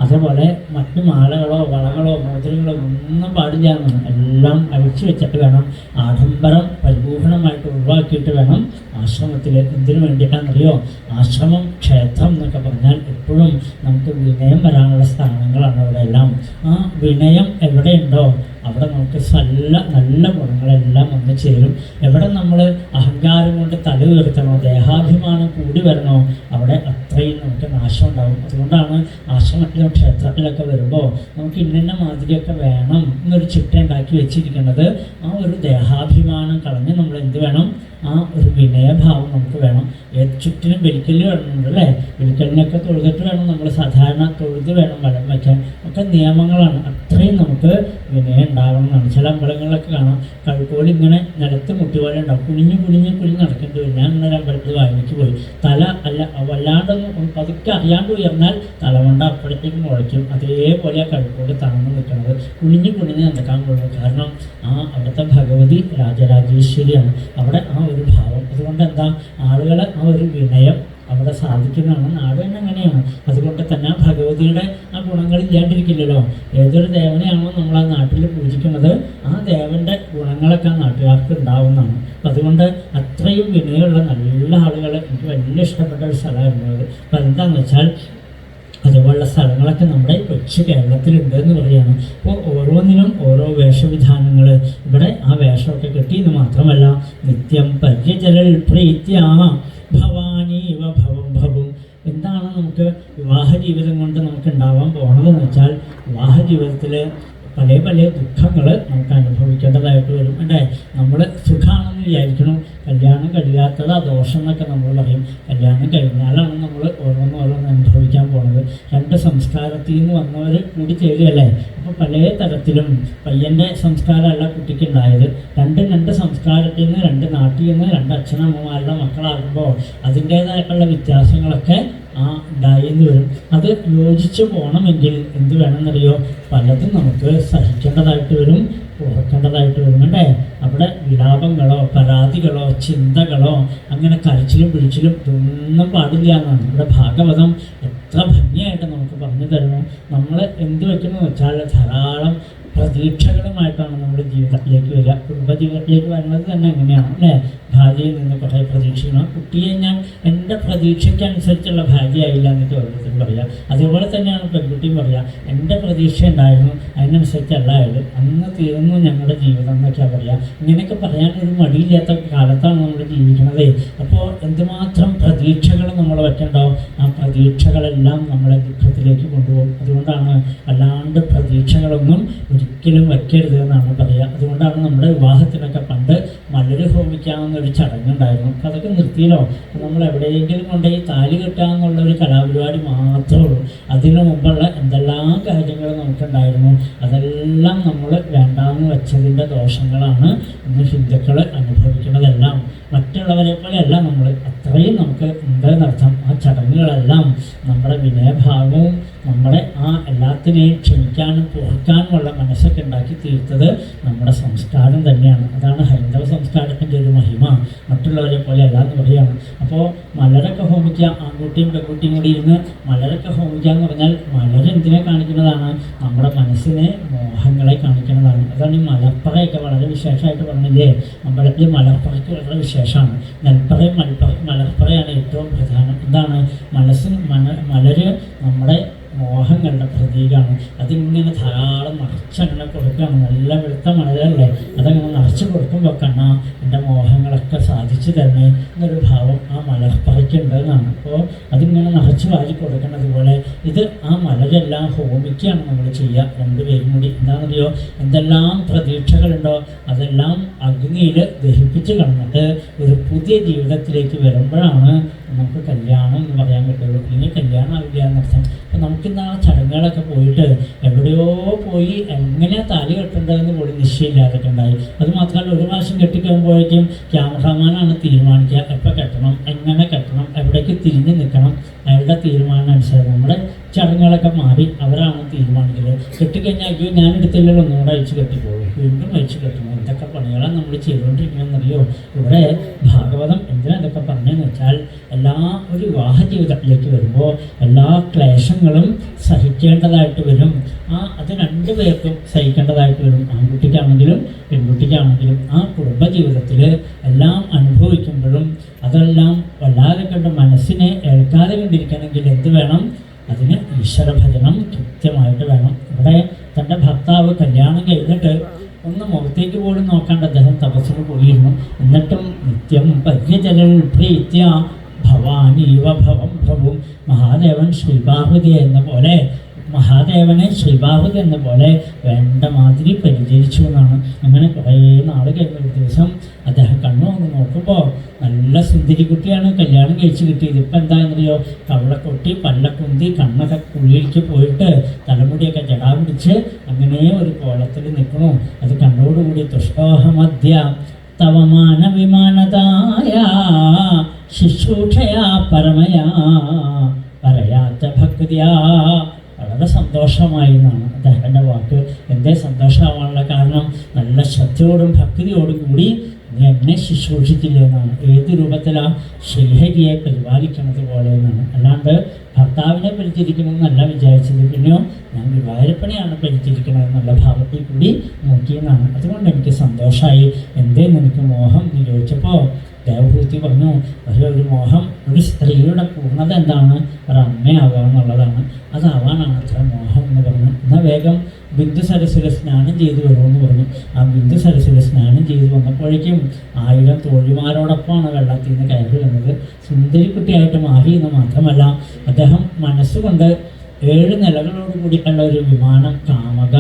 അതേപോലെ മറ്റു മാലകളോ വളകളോ മോതിരങ്ങളോ ഒന്നും പാടില്ല എന്നാണ്. എല്ലാം അഴിച്ചു വെച്ചിട്ട് വേണം, ആഡംബരം പരിപൂർണമായിട്ട് ഒഴിവാക്കിയിട്ട് വേണം ആശ്രമത്തിൽ. എന്തിനു വേണ്ടിയിട്ടാണെന്നറിയോ? ആശ്രമം ക്ഷേത്രം എന്നൊക്കെ പറഞ്ഞാൽ എപ്പോഴും നമുക്ക് വിനയം വരാനുള്ള സ്ഥാനങ്ങളാണ് അവിടെ എല്ലാം. ആ വിനയം എവിടെയുണ്ടോ അവിടെ നമുക്ക് നല്ല ഗുണങ്ങളെല്ലാം വന്ന് ചേരും. എവിടെ നമ്മൾ അഹങ്കാരം കൊണ്ട് തല ഉയർത്തണോ, ദേഹാഭിമാനം കൂടി വരണോ, അവിടെ അത്രയും നമുക്ക് നാശം ഉണ്ടാകും. അതുകൊണ്ടാണ് ആശ്രമത്തിലും ക്ഷേത്രത്തിലൊക്കെ വരുമ്പോൾ നമുക്ക് ഇന്ന മാതിരിയൊക്കെ വേണം എന്നൊരു ചിട്ട ഉണ്ടാക്കി വെച്ചിരിക്കുന്നത്. ആ ഒരു ദേഹാഭിമാനം കളഞ്ഞ് നമ്മൾ എന്ത് വേണം? ആ ഒരു വിനയഭാവം നമുക്ക് വേണം. ചുറ്റിനും വെലിക്കല് വേണമെന്നുണ്ട് അല്ലേ, വെലിക്കലിനൊക്കെ തൊഴുതിട്ട് വേണം നമ്മൾ സാധാരണ തൊഴുത് വേണം വലം വയ്ക്കാൻ. ഒക്കെ നിയമങ്ങളാണ്. അത്രയും നമുക്ക് വിനയം ഉണ്ടാവണം എന്നാണ്. ചില അമ്പലങ്ങളിലൊക്കെ കാണാം കഴുക്കോല് ഇങ്ങനെ നിലത്ത് മുട്ടി പോലെ ഉണ്ടാവും, കുനിഞ്ഞ് നടക്കേണ്ടി വരും. ഞാൻ ഇന്നലെ അമ്പലത്തിൽ വായനയ്ക്ക് പോയി, തല അല്ല വല്ലാണ്ടൊന്നും പതുക്കെ അറിയാണ്ട് ഉയർന്നാൽ തലമണ്ട അപ്പോഴത്തേക്ക് മുളയ്ക്കും. അതേപോലെ ആ കഴുക്കോല് താഴ്ന്നു നിൽക്കുന്നത്, കുനിഞ്ഞ് നടക്കാൻ പോകുന്നു. കാരണം അവിടുത്തെ ഭഗവതി രാജരാജേശ്വരിയാണ്, അവിടെ ആ ഒരു ഭാവം. അതുകൊണ്ട് എന്താ, ആളുകളെ ആ ഒരു വിനയം അവിടെ സാധിക്കുന്നതാണ്. നാട് തന്നെ അങ്ങനെയാണ്. അതുകൊണ്ട് തന്നെ ഭഗവതിയുടെ ആ ഗുണങ്ങൾ ഇല്ലാണ്ടിരിക്കില്ലല്ലോ. ഏതൊരു ദേവനെയാണോ നമ്മൾ ആ നാട്ടിൽ പൂജിക്കുന്നത്, ആ ദേവൻ്റെ ഗുണങ്ങളൊക്കെ ആ നാട്ടുകാർക്ക് ഉണ്ടാവുന്നതാണ്. അപ്പം അതുകൊണ്ട് അത്രയും വിനയമുള്ള നല്ല ആളുകൾ എനിക്ക് വലിയ ഇഷ്ടപ്പെട്ട ഒരു സ്ഥലമായിരുന്നത്. അപ്പം എന്താണെന്ന് വെച്ചാൽ അതുപോലുള്ള സ്ഥലങ്ങളൊക്കെ നമ്മുടെ കൊച്ചു കേരളത്തിലുണ്ട് എന്ന് പറയുകയാണ്. അപ്പോൾ ഓരോന്നിനും ഓരോ വേഷവിധാനങ്ങൾ. ഇവിടെ ആ വേഷമൊക്കെ കെട്ടിയെന്ന് മാത്രമല്ല, നിത്യം പര്യജലൽ പ്രീത്യ ഭവാനീവ ഭവം ഭവും. എന്താണ് നമുക്ക് വിവാഹ ജീവിതം കൊണ്ട് നമുക്ക് ഉണ്ടാവാൻ പോകണതെന്ന് വെച്ചാൽ, വിവാഹ ജീവിതത്തിൽ പല ദുഃഖങ്ങൾ നമുക്ക് അനുഭവിക്കേണ്ടതായിട്ട് വരും അല്ലേ. നമ്മൾ സുഖമാണെന്ന് വിചാരിക്കണം, കല്യാണം കഴിയാത്തത് ദോഷം എന്നൊക്കെ നമ്മൾ പറയും. കല്യാണം കഴിഞ്ഞാലാണ് നമ്മൾ ഓരോന്നോരോന്ന് അനുഭവിക്കാൻ പോണത്. രണ്ട് സംസ്കാരത്തിൽ നിന്ന് വന്നവർ കൂടി ചേരുകയല്ലേ. അപ്പോൾ പല തരത്തിലും പയ്യൻ്റെ സംസ്കാരമല്ല കുട്ടിക്ക് ഉണ്ടായത്. രണ്ട് സംസ്കാരത്തിൽ നിന്ന്, രണ്ട് നാട്ടിൽ നിന്ന്, രണ്ട് അച്ഛനമ്മമാരുടെ മക്കളാകുമ്പോൾ അതിൻ്റേതായിട്ടുള്ള വ്യത്യാസങ്ങളൊക്കെ ഉണ്ടായെന്ന് വരും. അത് യോജിച്ച് പോകണമെങ്കിൽ എന്ത് വേണമെന്നറിയോ? പലതും നമുക്ക് സഹിക്കേണ്ടതായിട്ട് വരും, ഓർക്കേണ്ടതായിട്ട് വരും അല്ലേ. അവിടെ വിലാപങ്ങളോ പരാതികളോ ചിന്തകളോ അങ്ങനെ കരച്ചിലും പിടിച്ചിലും ഇതൊന്നും പാടില്ല എന്നാണ് ഇവിടെ ഭാഗവതം എത്ര ഭംഗിയായിട്ട് നമുക്ക് പറഞ്ഞു തരുന്നു. നമ്മൾ എന്ത് വെക്കണമെന്ന് വെച്ചാൽ ധാരാളം പ്രതീക്ഷകളുമായിട്ടാണ് നമ്മുടെ ജീവിതത്തിലേക്ക് വരിക. കുടുംബജീവിതത്തിലേക്ക് വരുന്നത് തന്നെ എങ്ങനെയാണ് അല്ലേ. ഭാര്യയിൽ നിന്ന് കുറേ പ്രതീക്ഷിക്കണം. കുട്ടിയെ ഞാൻ എൻ്റെ പ്രതീക്ഷയ്ക്കനുസരിച്ചുള്ള ഭാര്യയായില്ല എന്നിട്ട് ഓരോരുത്തരും പറയാം. അതേപോലെ തന്നെയാണ് പെൺകുട്ടിയും പറയാം, എൻ്റെ പ്രതീക്ഷ ഉണ്ടായിരുന്നു അതിനനുസരിച്ചല്ല ആയത്, അന്ന് തീർന്നു ഞങ്ങളുടെ ജീവിതം എന്നൊക്കെയാണ് പറയുക. ഇങ്ങനെയൊക്കെ പറയാൻ ഒരു മടിയില്ലാത്ത കാലത്താണ് നമ്മൾ ജീവിക്കണത്. അപ്പോൾ എന്തുമാത്രം പ്രതീക്ഷകൾ നമ്മൾ വെക്കണ്ടാവും, ആ പ്രതീക്ഷകളെല്ലാം നമ്മളെ ദുഃഖത്തിലേക്ക് കൊണ്ടുപോകും. അതുകൊണ്ടാണ് അല്ലാണ്ട് പ്രതീക്ഷകളൊന്നും ഒരിക്കലും വയ്ക്കരുത് എന്നാണ് പറയുക. അതുകൊണ്ടാണ് നമ്മുടെ വിവാഹത്തിനൊക്കെ പണ്ട് മലര് ഹോമിക്കാവുന്നൊരു ചടങ്ങുണ്ടായിരുന്നു. അപ്പം അതൊക്കെ നിർത്തിയല്ലോ. നമ്മൾ എവിടെയെങ്കിലും കൊണ്ടുപോയി താലി കെട്ടാമെന്നുള്ളൊരു കലാപരിപാടി മാത്രമേ ഉള്ളൂ. അതിനു മുമ്പുള്ള എന്തെല്ലാം കാര്യങ്ങൾ നമുക്കുണ്ടായിരുന്നു അതെല്ലാം നമ്മൾ വേണ്ടാന്ന് വെച്ചതിൻ്റെ ദോഷങ്ങളാണ് ഇന്ന് ഹിന്ദുക്കൾ അനുഭവിക്കുന്നതെല്ലാം. മറ്റുള്ളവരെ പോലെയല്ല നമ്മൾ, അത്രയും നമുക്ക് ഉണ്ടെന്നർത്ഥം. ആ ചടങ്ങുകളെല്ലാം നമ്മുടെ വിനയഭാവവും നമ്മുടെ ആ എല്ലാത്തിനെയും ക്ഷമിക്കാനും പൊറുക്കാനുമുള്ള മനസ്സൊക്കെ ഉണ്ടാക്കി തീർത്തത് നമ്മുടെ സംസ്കാരം തന്നെയാണ്. അതാണ് ഹൈന്ദവ സംസ്കാരത്തിൻ്റെ ഒരു മഹിമ. മറ്റുള്ളവരെ പോലെ അല്ല എന്ന് പറയുകയാണ്. അപ്പോൾ മലരൊക്കെ ഹോമിക്കുക, ആൺകുട്ടിയും പെൺകുട്ടിയും കൂടി ഇരുന്ന് മലരൊക്കെ ഹോമിക്കുക എന്ന് പറഞ്ഞാൽ മലരെന്തിനെ കാണിക്കുന്നതാണ്? നമ്മുടെ മനസ്സിനെ മോഹങ്ങളെ കാണിക്കുന്നതാണ്. അതാണ് ഈ മലപ്പറയൊക്കെ വളരെ വിശേഷമായിട്ട് പറഞ്ഞില്ലേ. അമ്പലത്തിൽ മലപ്പറയ്ക്ക് വളരെ വിശേഷമാണ്. നെൽപ്പറയും മലപ്പറയാണ് ഏറ്റവും പ്രധാനം. എന്താണ്? മലര് നമ്മുടെ മോഹങ്ങളുടെ പ്രതീകമാണ്. അതിങ്ങനെ ധാരാളം നിറച്ചങ്ങനെ കൊടുക്കുകയാണ്. നല്ല വെളുത്ത മലരല്ലേ, അതങ്ങനെ നിറച്ച് കൊടുക്കുമ്പോൾ കണ്ണാ എൻ്റെ മോഹങ്ങളൊക്കെ സാധിച്ചു തരണേ എന്നൊരു ഭാവം ആ മലപ്പറയ്ക്കുണ്ട് എന്നാണ്. അപ്പോൾ അതിങ്ങനെ നിറച്ച് വാരി കൊടുക്കുന്നത് പോലെ ഇത് ആ മലരെല്ലാം ഹോമിക്കുകയാണ് നമ്മൾ ചെയ്യുക. രണ്ടുപേരും കൂടി. എന്താണെന്നറിയോ? എന്തെല്ലാം പ്രതീക്ഷകളുണ്ടോ അതെല്ലാം അഗ്നിയിൽ ദഹിപ്പിച്ച് കളഞ്ഞിട്ട് ഒരു പുതിയ ജീവിതത്തിലേക്ക് വരുമ്പോഴാണ് നമുക്ക് കല്യാണം എന്ന് പറയാൻ പറ്റുള്ളൂ. ഇനി കല്യാണം ആവില്ല എന്നർത്ഥം. അപ്പം നമുക്കിന്ന് ആ ചടങ്ങുകളൊക്കെ പോയിട്ട് എവിടെയോ പോയി എങ്ങനെയാണ് താലി കെട്ടേണ്ടതെന്ന് പോലും നിശ്ചയമില്ലാതൊക്കെ ഉണ്ടായി. അതുമാത്രമല്ല, ഒരു പ്രാവശ്യം ക്യാമറാമാനാണ് തീരുമാനിക്കുക എപ്പോൾ കെട്ടണം, എങ്ങനെ കെട്ടണം, എവിടേക്ക് തിരിഞ്ഞ് നിൽക്കണം, അയാളുടെ അവരുടെ തീരുമാനം അനുസരിച്ച് നമ്മുടെ ചടങ്ങുകളൊക്കെ മാറി അവരാണ് തീരുമാനിക്കുന്നത്. കെട്ടിക്കഴിഞ്ഞാൽ അയ്യോ ഞാനെടുത്തില്ലല്ലോ ഒന്നുകൂടെ അയച്ചു കെട്ടിപ്പോകും, വീണ്ടും അയച്ചു കെട്ടണം. എന്തൊക്കെ പണികളാണ് നമ്മൾ ചെയ്തുകൊണ്ടിരിക്കണമെന്നറിയോ? ഇവിടെ ഭാഗവതം എന്തിനാ ഇതൊക്കെ പറഞ്ഞതെന്ന് വെച്ചാൽ എല്ലാ ഒരു വിവാഹ ജീവിതത്തിലേക്ക് വരുമ്പോൾ എല്ലാ ക്ലേശങ്ങളും സഹിക്കേണ്ടതായിട്ട് വരും. അത് രണ്ടുപേർക്കും സഹിക്കേണ്ടതായിട്ട് വരും. ആൺകുട്ടിക്കാണെങ്കിലും പെൺകുട്ടിക്കാണെങ്കിലും ആ കുടുംബജീവിതത്തിൽ എല്ലാം അനുഭവിക്കുമ്പോഴും അതെല്ലാം വല്ലാതെ കണ്ട് മനസ്സിനെ ഏൽക്കാതെ കണ്ടിരിക്കണമെങ്കിൽ എന്ത് വേണം? അതിന് ഈശ്വരഭജനം കൃത്യമായിട്ട് വേണം. ഇവിടെ തൻ്റെ ഭർത്താവ് കല്യാണം കഴിഞ്ഞിട്ട് ഒന്ന് മുഖത്തേക്ക് പോലും നോക്കാണ്ട് അദ്ദേഹം തപസ്സിന് പോയിരുന്നു. എന്നിട്ടും നിത്യം പര്യജലൽ പ്രീത്യ ഭവാനീവ ഭവം ഭവും. മഹാദേവൻ ശ്രീപാർവതി എന്ന പോലെ, മഹാദേവനെ ശ്രീപാർവതി എന്ന പോലെ വേണ്ട മാതിരി പരിചരിച്ചു എന്നാണ്. അങ്ങനെ കുറേ നാൾ കഴിഞ്ഞ ഒരു ദിവസം അദ്ദേഹം കണ്ണു വന്ന് നോക്കുമ്പോൾ നല്ല സുന്ദരി കുട്ടിയാണ് കല്യാണം കഴിച്ച് കിട്ടിയത്. ഇപ്പം എന്താണെന്നറിയോ? കവളക്കൊട്ടി, പല്ലക്കുന്തി, കണ്ണൊക്കെ കുഴിയിലേക്ക് പോയിട്ട് തലമുടിയൊക്കെ ജടാ പിടിച്ച് അങ്ങനെ ഒരു കോലത്തിൽ നിൽക്കണു. അത് കണ്ണോടുകൂടി തുഷ്ടോഹമദ്യ തവമാന വിമാനതായ ശുശ്രൂഷയാ പരമയാ പറയാത്ത ഭക്തിയാ. വളരെ സന്തോഷമായി എന്നാണ് അദ്ദേഹത്തിൻ്റെ വാക്ക്. എന്തേ സന്തോഷമാവാനുള്ള കാരണം? നല്ല ശ്രദ്ധയോടും ഭക്തിയോടും കൂടി നീ എന്നെ ശുശ്രൂഷിച്ചില്ലേ എന്നാണ്. ഏത് രൂപത്തിലാണ്? ശ്രീഹരിയെ പരിപാലിക്കുന്നത് പോലെ എന്നാണ്. അല്ലാണ്ട് ഭർത്താവിനെ പരിചരിക്കണമെന്നല്ല വിചാരിച്ചത്. പിന്നെയോ ഞാൻ ഗുരുവായൂരപ്പനെയാണ് പരിചരിക്കണമെന്നുള്ള ഭാവത്തിൽ കൂടി നോക്കിയെന്നാണ്. അതുകൊണ്ട് എനിക്ക് സന്തോഷമായി. എന്തേ നിനക്ക് മോഹം എന്ന് ചോദിച്ചപ്പോൾ ദേവഭൂതി പറഞ്ഞു, ഒരു മോഹം, ഒരു സ്ത്രീയുടെ പൂർണ്ണത എന്താണ്? ഒരമ്മയാവുക എന്നുള്ളതാണ്. അതാവാനാണ് അത്ര മോഹം എന്ന് പറഞ്ഞു. എന്നാൽ വേഗം ബിന്ദു സരസ്വര സ്നാനം ചെയ്തു വരുമെന്ന് പറഞ്ഞു. ആ ബിന്ദു സരസ്വര സ്നാനം ചെയ്തു വന്നപ്പോഴേക്കും 1000 തോഴിമാരോടൊപ്പമാണ് വെള്ളത്തിൽ നിന്ന് കയറി വന്നത്. സുന്ദരിക്കുട്ടിയായിട്ട് മാറി എന്ന് മാത്രമല്ല, അദ്ദേഹം മനസ്സുകൊണ്ട് 7 നിലകളോട് കൂടിയുള്ള ഒരു വിമാനം, കാമക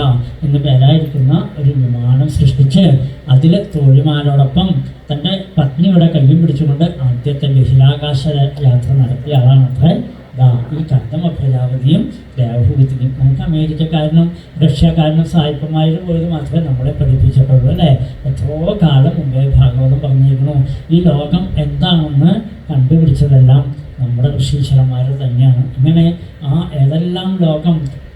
എന്ന പേരായിരിക്കുന്ന ഒരു വിമാനം സൃഷ്ടിച്ച് അതിൽ തോഴിമാരോടൊപ്പം തൻ്റെ പത്നിയുടെ കയ്യും പിടിച്ചുകൊണ്ട് ആദ്യത്തെ ബഹിരാകാശ യാത്ര നടത്തിയ ആളാണത്രേ ഈ കർദമ പ്രജാപതിയും ദേവഭൂതിയും. നമുക്ക് അമേരിക്കക്കാരനും റഷ്യക്കാരനും സായിപ്പന്മാരും പോയത് മാത്രമേ നമ്മളെ പഠിപ്പിച്ചിട്ടുള്ളൂ അല്ലേ? എത്രയോ കാലം മുമ്പേ ഭാഗവതം പറഞ്ഞിരുന്നു. ഈ ലോകം എന്താണെന്ന് കണ്ടുപിടിച്ചതെല്ലാം നമ്മുടെ ഋഷീശ്വരന്മാർ തന്നെയാണ്. ഇങ്ങനെ ഏതെല്ലാം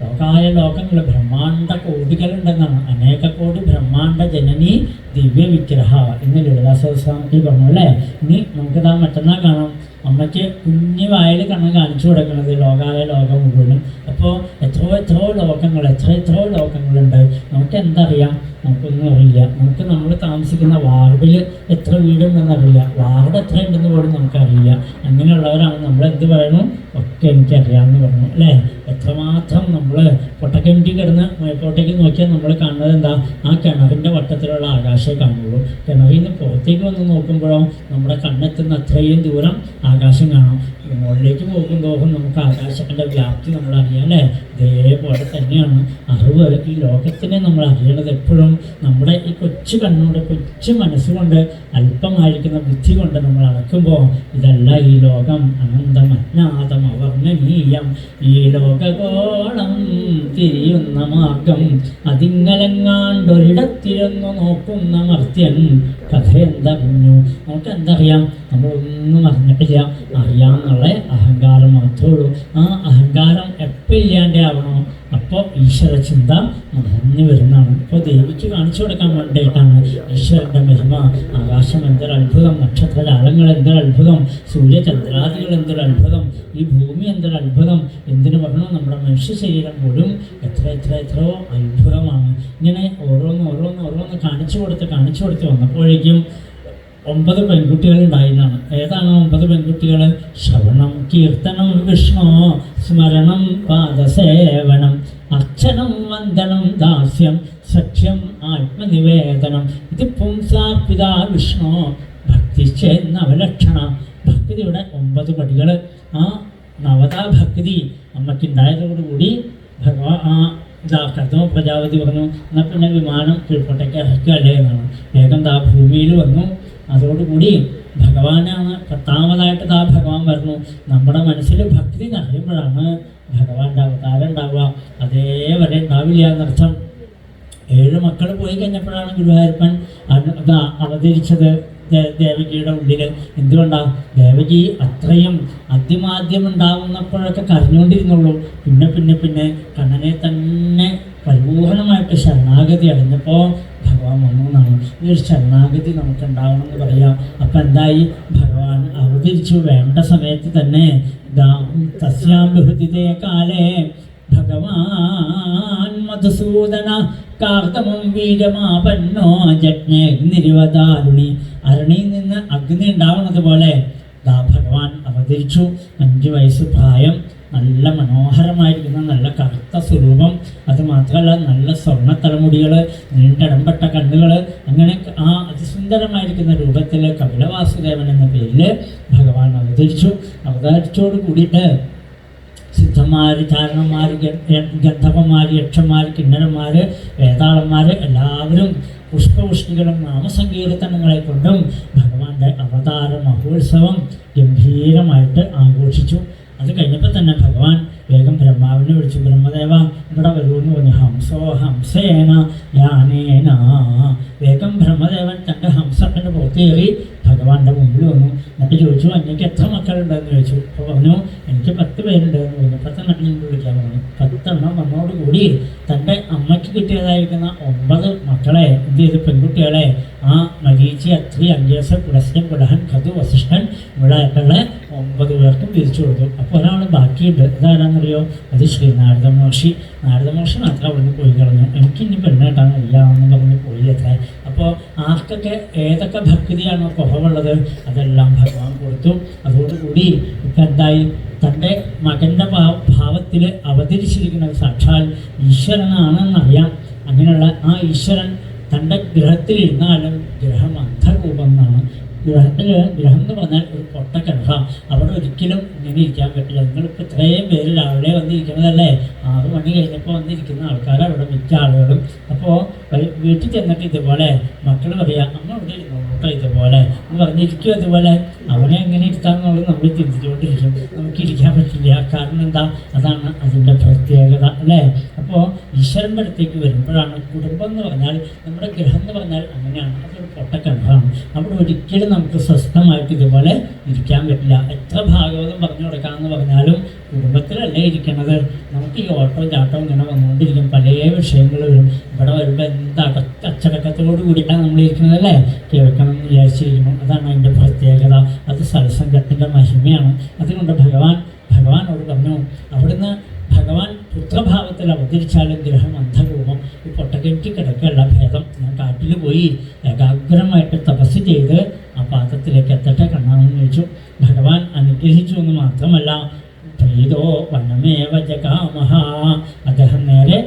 ലോകായ ലോകങ്ങൾ ബ്രഹ്മാണ്ട കോടികളുണ്ടെന്നാണ്. അനേക കോടി ബ്രഹ്മാണ്ട ജനനി ദിവ്യ വിഗ്രഹ എന്ന് ലളിതാ സഹസ്രനാമത്തിൽ പറഞ്ഞു അല്ലേ? ഇനി നമുക്കിതാ മറ്റന്നാൾ കാണാം. അമ്മയ്ക്ക് കുഞ്ഞു വായിൽ കണ്ണ് കാണിച്ചു കൊടുക്കുന്നത് ലോകായ ലോകം മുഴുവനും. അപ്പോൾ എത്രയോ ലോകങ്ങളുണ്ട്. നമുക്ക് എന്തറിയാം? നമുക്കൊന്നും അറിയില്ല. നമ്മൾ താമസിക്കുന്ന വാർഡിൽ എത്ര വീടുണ്ടെന്നറിയില്ല, വാർഡ് എത്ര ഉണ്ടെന്ന് പോലും നമുക്കറിയില്ല. അങ്ങനെയുള്ളവരാണ് നമ്മളെന്ത് പറയണു? ഒക്കെ എനിക്കറിയാമെന്ന് പറഞ്ഞു അല്ലേ? എത്രമാത്രം നമ്മൾ പൊട്ടക്കിണറ്റി കിടന്ന് മേപ്പോട്ടേക്ക് നോക്കിയാൽ നമ്മൾ കാണുന്നത് എന്താ? ആ കിണറിൻ്റെ വട്ടത്തിലുള്ള ആകാശമേ കാണുള്ളൂ. കിണറിൽ നിന്ന് പുറത്തേക്ക് വന്ന് നോക്കുമ്പോഴോ നമ്മുടെ കണ്ണെത്തുന്ന അത്രയും ദൂരം ആകാശം കാണാം. മുകളിലേക്ക് പോകുന്തോറും നമുക്ക് ആകാശത്തിൻ്റെ വ്യാപ്തി നമ്മൾ അറിയാം അല്ലേ? ഇതേപോലെ തന്നെയാണ് അറിവ്. ഈ ലോകത്തിനെ നമ്മൾ അറിയണത് എപ്പോഴും നമ്മുടെ ഈ കൊച്ചു കണ്ണുകൊണ്ട്, കൊച്ചു മനസ്സുകൊണ്ട്, അല്പമായിരിക്കുന്ന ബുദ്ധി കൊണ്ട് നമ്മൾ അളക്കുമ്പോൾ ഇതല്ല ഈ ലോകം, അനന്തം അജ്ഞാതം അവർണ്ണനീയം, ഈ ലോകഗോളം തിരിയുന്ന മാർഗം, അതിങ്ങലെങ്ങാണ്ടൊരിടത്തിരുന്നു നോക്കുന്ന മർത്യൻ കഥ എന്തറിഞ്ഞു. നമുക്ക് എന്തറിയാം? നമ്മളൊന്നും അറിഞ്ഞിട്ടില്ല. അറിയാമെന്നുള്ള അഹങ്കാരം മാത്രമേ ഉള്ളൂ. ആ അഹങ്കാരം എപ്പോൾ ഇല്ലാണ്ടേ ആവണോ? അപ്പോൾ ഈശ്വര ചിന്ത നിറഞ്ഞു വരുന്നതാണ്. ഇപ്പോൾ ദേവിക്ക് കാണിച്ചു കൊടുക്കാൻ വേണ്ടിയിട്ടാണ് ഈശ്വരൻ്റെ മഹിമ. ആകാശം എന്തൊരു അത്ഭുതം, നക്ഷത്രജാലങ്ങൾ എന്തൊരു അത്ഭുതം, സൂര്യചന്ദ്രാദികൾ എന്തൊരു അത്ഭുതം, ഈ ഭൂമി എന്തൊരു അത്ഭുതം. എന്തിനു പറഞ്ഞു? നമ്മുടെ മനുഷ്യ ശരീരം പോലും എത്രയോ അത്ഭുതമാണ്. ഇങ്ങനെ ഓരോന്ന് കാണിച്ചു കൊടുത്ത് വന്നപ്പോഴേക്കും 9 പെൺകുട്ടികളുണ്ടായിരുന്നാണ്. ഏതാണ് 9 പെൺകുട്ടികൾ? ശ്രവണം, കീർത്തനം, വിഷ്ണു സ്മരണം, പാദസേവനം, അർച്ചനം, വന്ദനം, ദാസ്യം, സഖ്യം, ആത്മനിവേദനം. ഇത് പുംസാർപ്പിതാ വിഷ്ണു ഭക്തിശ്ചേന്നവലക്ഷണ. ഭക്തിയുടെ 9 പടികൾ. ആ നവതാ ഭക്തി അമ്മയ്ക്കുണ്ടായതോടുകൂടി കർദമ പ്രജാപതി പറഞ്ഞു, എന്നാൽ പിന്നെ വിമാനം കീഴ്പോട്ടേക്ക് ഇറക്കുകയല്ലേ എന്നാണ്. വേഗം ഭൂമിയിൽ വന്നു. അതോടുകൂടി ഭഗവാനാണ് 10ാമതായിട്ട് ഭഗവാൻ പറഞ്ഞു. നമ്മുടെ മനസ്സിൽ ഭക്തി നിറയുമ്പോഴാണ് ഭഗവാന്റെ അവതാരം ഉണ്ടാവുക. അതേവരെ ഉണ്ടാവില്ല എന്നർത്ഥം. 7 മക്കൾ പോയി കഴിഞ്ഞപ്പോഴാണ് ഗുരുവായൂരപ്പൻ അവതരിച്ചത്. ദേവകിയുടെ ഉള്ളിൽ. എന്തുകൊണ്ടാണ്? ദേവകി അത്രയും ആദ്യം ഉണ്ടാവുന്നപ്പോഴൊക്കെ കരഞ്ഞുകൊണ്ടിരുന്നുള്ളൂ. പിന്നെ പിന്നെ പിന്നെ കണ്ണനെ തന്നെ പരിപൂർണമായിട്ട് ശരണാഗതി അടഞ്ഞപ്പോൾ ഭഗവാൻ വന്നു എന്നാണ്. ഈ ഒരു ശരണാഗതി നമുക്ക് ഉണ്ടാവണമെന്ന് പറയാം. അപ്പം എന്തായി? ഭഗവാൻ അവതരിച്ചു. വേണ്ട സമയത്ത് തന്നെ തസ്യാം ബഹുദിതേ കാലേ ഭഗവാൻ മധുസൂദന കാർത്തമം വീരമാപന്നോ ജജ്ഞേഗ്നിരുവദാരുണി. അരണിയിൽ നിന്ന് അഗ്നി ഉണ്ടാവുന്നത് പോലെ ഭഗവാൻ അവതരിച്ചു. 5 വയസ്സ് പ്രായം, നല്ല മനോഹരമായിരിക്കുന്ന നല്ല കറുത്ത സ്വരൂപം, അതുമാത്രമല്ല നല്ല സ്വർണ്ണ തലമുടികൾ, നീണ്ടടംപെട്ട കണ്ണുകൾ, അങ്ങനെ ആ അതിസുന്ദരമായിരിക്കുന്ന രൂപത്തിൽ കപിലവാസുദേവൻ എന്ന പേരിൽ ഭഗവാൻ അവതരിച്ചു. അവതരിച്ചോട് കൂടിയിട്ട് സിദ്ധന്മാർ, ചാരണന്മാർ, ഗന്ധർവന്മാർ, യക്ഷന്മാർ, കിന്നരന്മാർ, വേതാളന്മാർ എല്ലാവരും പുഷ്പവൃഷ്ടികളും നാമസങ്കീർത്തനങ്ങളെ കൊണ്ടും ഭഗവാന്റെ അവതാര മഹോത്സവം ഗംഭീരമായിട്ട് ആഘോഷിച്ചു. അത് കഴിഞ്ഞപ്പോൾ തന്നെ ഭഗവാൻ വേഗം ബ്രഹ്മാവിനെ വിളിച്ചു. ബ്രഹ്മദേവ ഇവിടെ വരുമെന്ന് പറഞ്ഞു. ഹംസോ ഹംസേന യാനേന. വേഗം ബ്രഹ്മദേവൻ തൻ്റെ ഹംസത്തിൻ്റെ പുറത്തേറി ഭഗവാന്റെ മുമ്പിൽ വന്നു. എന്നിട്ട് ചോദിച്ചു, എനിക്ക് എത്ര മക്കളുണ്ടെന്ന് ചോദിച്ചു. അപ്പോൾ പറഞ്ഞു, എനിക്ക് 10 പേരുണ്ടെന്ന് പറഞ്ഞു. 10 എണ്ണം വിളിക്കാൻ പറഞ്ഞു. 10 എണ്ണം വന്നോടുകൂടി തൻ്റെ അമ്മയ്ക്ക് കിട്ടിയതായിരിക്കുന്ന 9 മക്കളെ എന്ത് ചെയ്തു? പെൺകുട്ടികളെ ആ മരീചി, അത്രി, അംഗേസ, പുലസ്ത്യൻ, പുലഹൻ, ഖദു, വസിഷ്ഠൻ ഇവിടെയായിട്ടുള്ള 9 പേർക്കും തിരിച്ചു കൊടുത്തു. അപ്പോൾ ഒരാൾ ബാക്കിയുണ്ട്. ഇതാരാണെന്നറിയോ? അത് ശ്രീ നാരദ മഹർഷി. നാരദ മഹർഷി മാത്രം അവിടുന്ന് പോയി കളഞ്ഞു. എനിക്കിനി പെണ്ണേട്ടാണ് ഇല്ലാന്ന് പറഞ്ഞ് പോയി അത്ര. അപ്പോൾ ആർക്കൊക്കെ ഏതൊക്കെ ഭക്തിയാണോ കുറവുള്ളത് അതെല്ലാം ഭഗവാൻ കൊടുത്തു. അതോടുകൂടി ഇപ്പം എന്തായി? തൻ്റെ മകൻ്റെ ഭാവത്തിൽ അവതരിച്ചിരിക്കുന്നത് സാക്ഷാൽ ഈശ്വരനാണെന്നറിയാം. അങ്ങനെയുള്ള ആ ഈശ്വരൻ തൻ്റെ ഗ്രഹത്തിലിരുന്നാലും ഗ്രഹം അന്ധരൂപം എന്നാണ്. ഗ്രഹം എന്ന് പറഞ്ഞാൽ ഒരു പൊട്ടക്കിണറ. അവിടെ ഒരിക്കലും ഇങ്ങനെ ഇരിക്കാൻ പറ്റില്ല. നിങ്ങളിപ്പോൾ ഇത്രയും പേര് രാവിലെ വന്നിരിക്കുന്നതല്ലേ? 6 മണി കഴിഞ്ഞപ്പോൾ വന്നിരിക്കുന്ന ആൾക്കാർ അവിടെ മിക്ക ആളുകളും. അപ്പോൾ വീട്ടിൽ ചെന്നിട്ട് ഇതുപോലെ മക്കൾ പറയാം, അമ്മ ഇവിടെ ഇരുന്നോട്ടോ ഇതുപോലെ എന്ന് പറഞ്ഞിരിക്കും. അതുപോലെ അവനെ എങ്ങനെ ഇരുത്താമെന്നുള്ളത് നമ്മൾ ചിന്തിച്ചുകൊണ്ടിരിക്കും. നമുക്ക് ഇരിക്കാൻ പറ്റില്ല. കാരണം എന്താ? അതാണ് അതിൻ്റെ പ്രത്യേകത അല്ലേ? അപ്പോൾ ഈശ്വരൻ്റെ അടുത്തേക്ക് വരുമ്പോഴാണ് കുടുംബം എന്ന് പറഞ്ഞാൽ, നമ്മുടെ ഗ്രഹം എന്ന് പറഞ്ഞാൽ അങ്ങനെയാണ്. അതൊരു പൊട്ടക്കിണറാണ്. അവിടെ ഒരിക്കലും നമുക്ക് സ്വസ്ഥമായിട്ട് ഇതുപോലെ ഇരിക്കാൻ പറ്റില്ല. എത്ര ഭാഗവതം പറഞ്ഞു കൊടുക്കാമെന്ന് പറഞ്ഞാലും കുടുംബത്തിലല്ലേ ഇരിക്കണത്. നമുക്ക് ഈ ഓട്ടോ ചാട്ടം ഇങ്ങനെ വന്നുകൊണ്ടിരിക്കും. പല വിഷയങ്ങൾ വരും. ഇവിടെ വരുമ്പോൾ എന്താ അച്ചടക്കത്തോടു കൂടിയിട്ടാണ് നമ്മൾ ഇരിക്കുന്നത് അല്ലേ? കേൾക്കണം എന്ന് വിചാരിച്ചിരിക്കുന്നു. അതാണ് അതിൻ്റെ പ്രത്യേകത. അത് സത്സംഗത്തിൻ്റെ മഹിമയാണ്. അതുകൊണ്ട് ഭഗവാനോട് പറഞ്ഞു, അവിടുന്ന് ഭഗവാൻ പുത്രഭാവത്തിൽ അവതരിച്ചാലും ഗ്രഹം അന്ധരൂപം. ഈ പൊട്ടക്കെട്ടി കിടക്കല്ല ഭേദം. ഞാൻ കാട്ടിൽ പോയി ഏകാഗ്രമായിട്ട് തപസ് ചെയ്ത് ആ പാദത്തിലേക്ക് എത്തട്ടെ കണ്ണാമെന്ന് ചോദിച്ചു. ഭഗവാൻ അനുഗ്രഹിച്ചു എന്ന് മാത്രമല്ല, പ്രീതോ വനമേവ ജഗാമഹ. അദ്ദേഹം നേരെ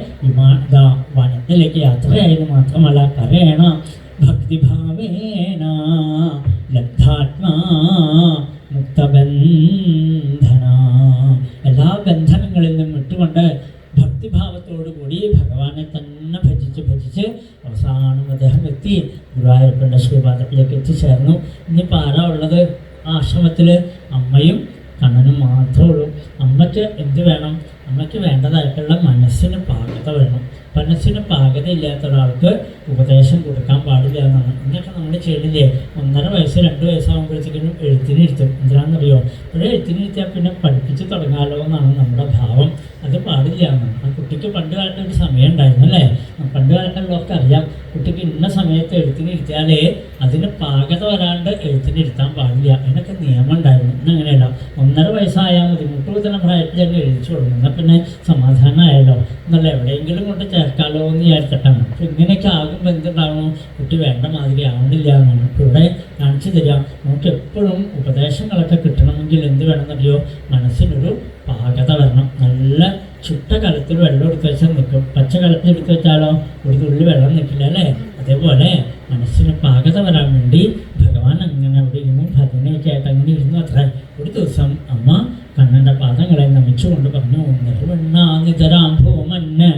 വനത്തിലേക്ക് യാത്രയായത് മാത്രമല്ല, കരേണ ഭക്തിഭാവേന ലബ്ധാത്മാ മുക്തബന്ധന. എല്ലാ ബന്ധനങ്ങളിൽ നിന്നും വിട്ടുകൊണ്ട് ഭക്തിഭാവത്തോടു കൂടി ഭഗവാനെ തന്നെ ഭജിച്ച് അവസാനം അദ്ദേഹം എത്തി ഗുരുവായൂരപ്പൻ്റെ ശ്രീപാദത്തിലേക്ക് എത്തിച്ചേർന്നു. ഇനിയിപ്പോൾ ആരാ ഉള്ളത്? ആ ആശ്രമത്തിൽ അമ്മയും കണ്ണനും മാത്രമേ ഉള്ളൂ. അമ്മയ്ക്ക് എന്ത് വേണം? അമ്മയ്ക്ക് വേണ്ടതായിട്ടുള്ള മനസ്സിന് പാകത വേണം. മനസ്സിന് പാകത ഇല്ലാത്ത ഒരാൾക്ക് ഉപദേശം കൊടുക്കാൻ പാടില്ല എന്നാണ്. ഇതൊക്കെ നമ്മൾ ചെയ്തില്ലേ? 1.5 വയസ്സ് 2 വയസ്സാകുമ്പോഴത്തേക്കും എഴുത്തിനിരുത്തും. എന്തിനാണെന്നറിയോ? ഇപ്പോഴേ എഴുത്തിനിരുത്തിയാൽ പിന്നെ പഠിപ്പിച്ച് തുടങ്ങാമല്ലോ എന്നാണ് നമ്മുടെ ഭാവം. അത് പാടില്ല എന്നാണ്. ആ കുട്ടിക്ക് പണ്ട് കാലത്ത് ഒരു സമയം ഉണ്ടായിരുന്നു അല്ലേ? പണ്ട് കാലത്തുള്ളവർക്ക് അറിയാം, കുട്ടിക്ക് ഇന്ന സമയത്ത് എഴുത്തിനിരുത്തിയാലേ അതിന് പാകത വരാണ്ട് എഴുത്തിനിരുത്താൻ പാടില്ല. അതിനൊക്കെ നിയമം ഉണ്ടായിരുന്നു. ഇന്നങ്ങനെയല്ല. 1.5 വയസ്സായാൽ മതി. മുട്ടുകുത്തന പ്രായത്തിൽ തന്നെ എഴുതിച്ചു കൊടുക്കും. എന്നാൽ പിന്നെ സമാധാനമായല്ലോ എന്നല്ല, എവിടെയെങ്കിലും കൊണ്ട് ചേർക്കാമല്ലോ എന്ന് വിചാരിച്ചിട്ടാണ്. അപ്പോൾ ഇങ്ങനെയൊക്കെ ആകുമ്പോൾ എന്തുണ്ടാവണം? കുട്ടി വേണ്ട മാതിരി ആവണില്ല എന്നാണ്. ഇപ്പോൾ ഇവിടെ കാണിച്ചു തരാം. നമുക്ക് എപ്പോഴും ഉപദേശങ്ങളൊക്കെ കിട്ടണമെങ്കിൽ എന്ത് വേണമെന്നറിയോ? മനസ്സിനൊരു പാകത വരണം. നല്ല ചുട്ട കലത്തിൽ വെള്ളം എടുത്ത് വെച്ചാൽ നിൽക്കും. പച്ച കലത്തിൽ എടുത്ത് വെച്ചാലോ ഒരു തുള്ളി വെള്ളം നിൽക്കില്ല അല്ലേ? അതേപോലെ മനസ്സിന് പാകത വരാൻ വേണ്ടി ഭഗവാൻ അങ്ങനെ അവിടെ ഇരുന്നു, ഭജനയൊക്കെ ആയിട്ട് അങ്ങനെ ഇരുന്നു. അത്ര ഒരു ദിവസം അമ്മ കണ്ണൻ്റെ പാദങ്ങളെ നമിച്ചുകൊണ്ട് പറഞ്ഞു, നിർവണ്ണാനിതരാംഭൂമന്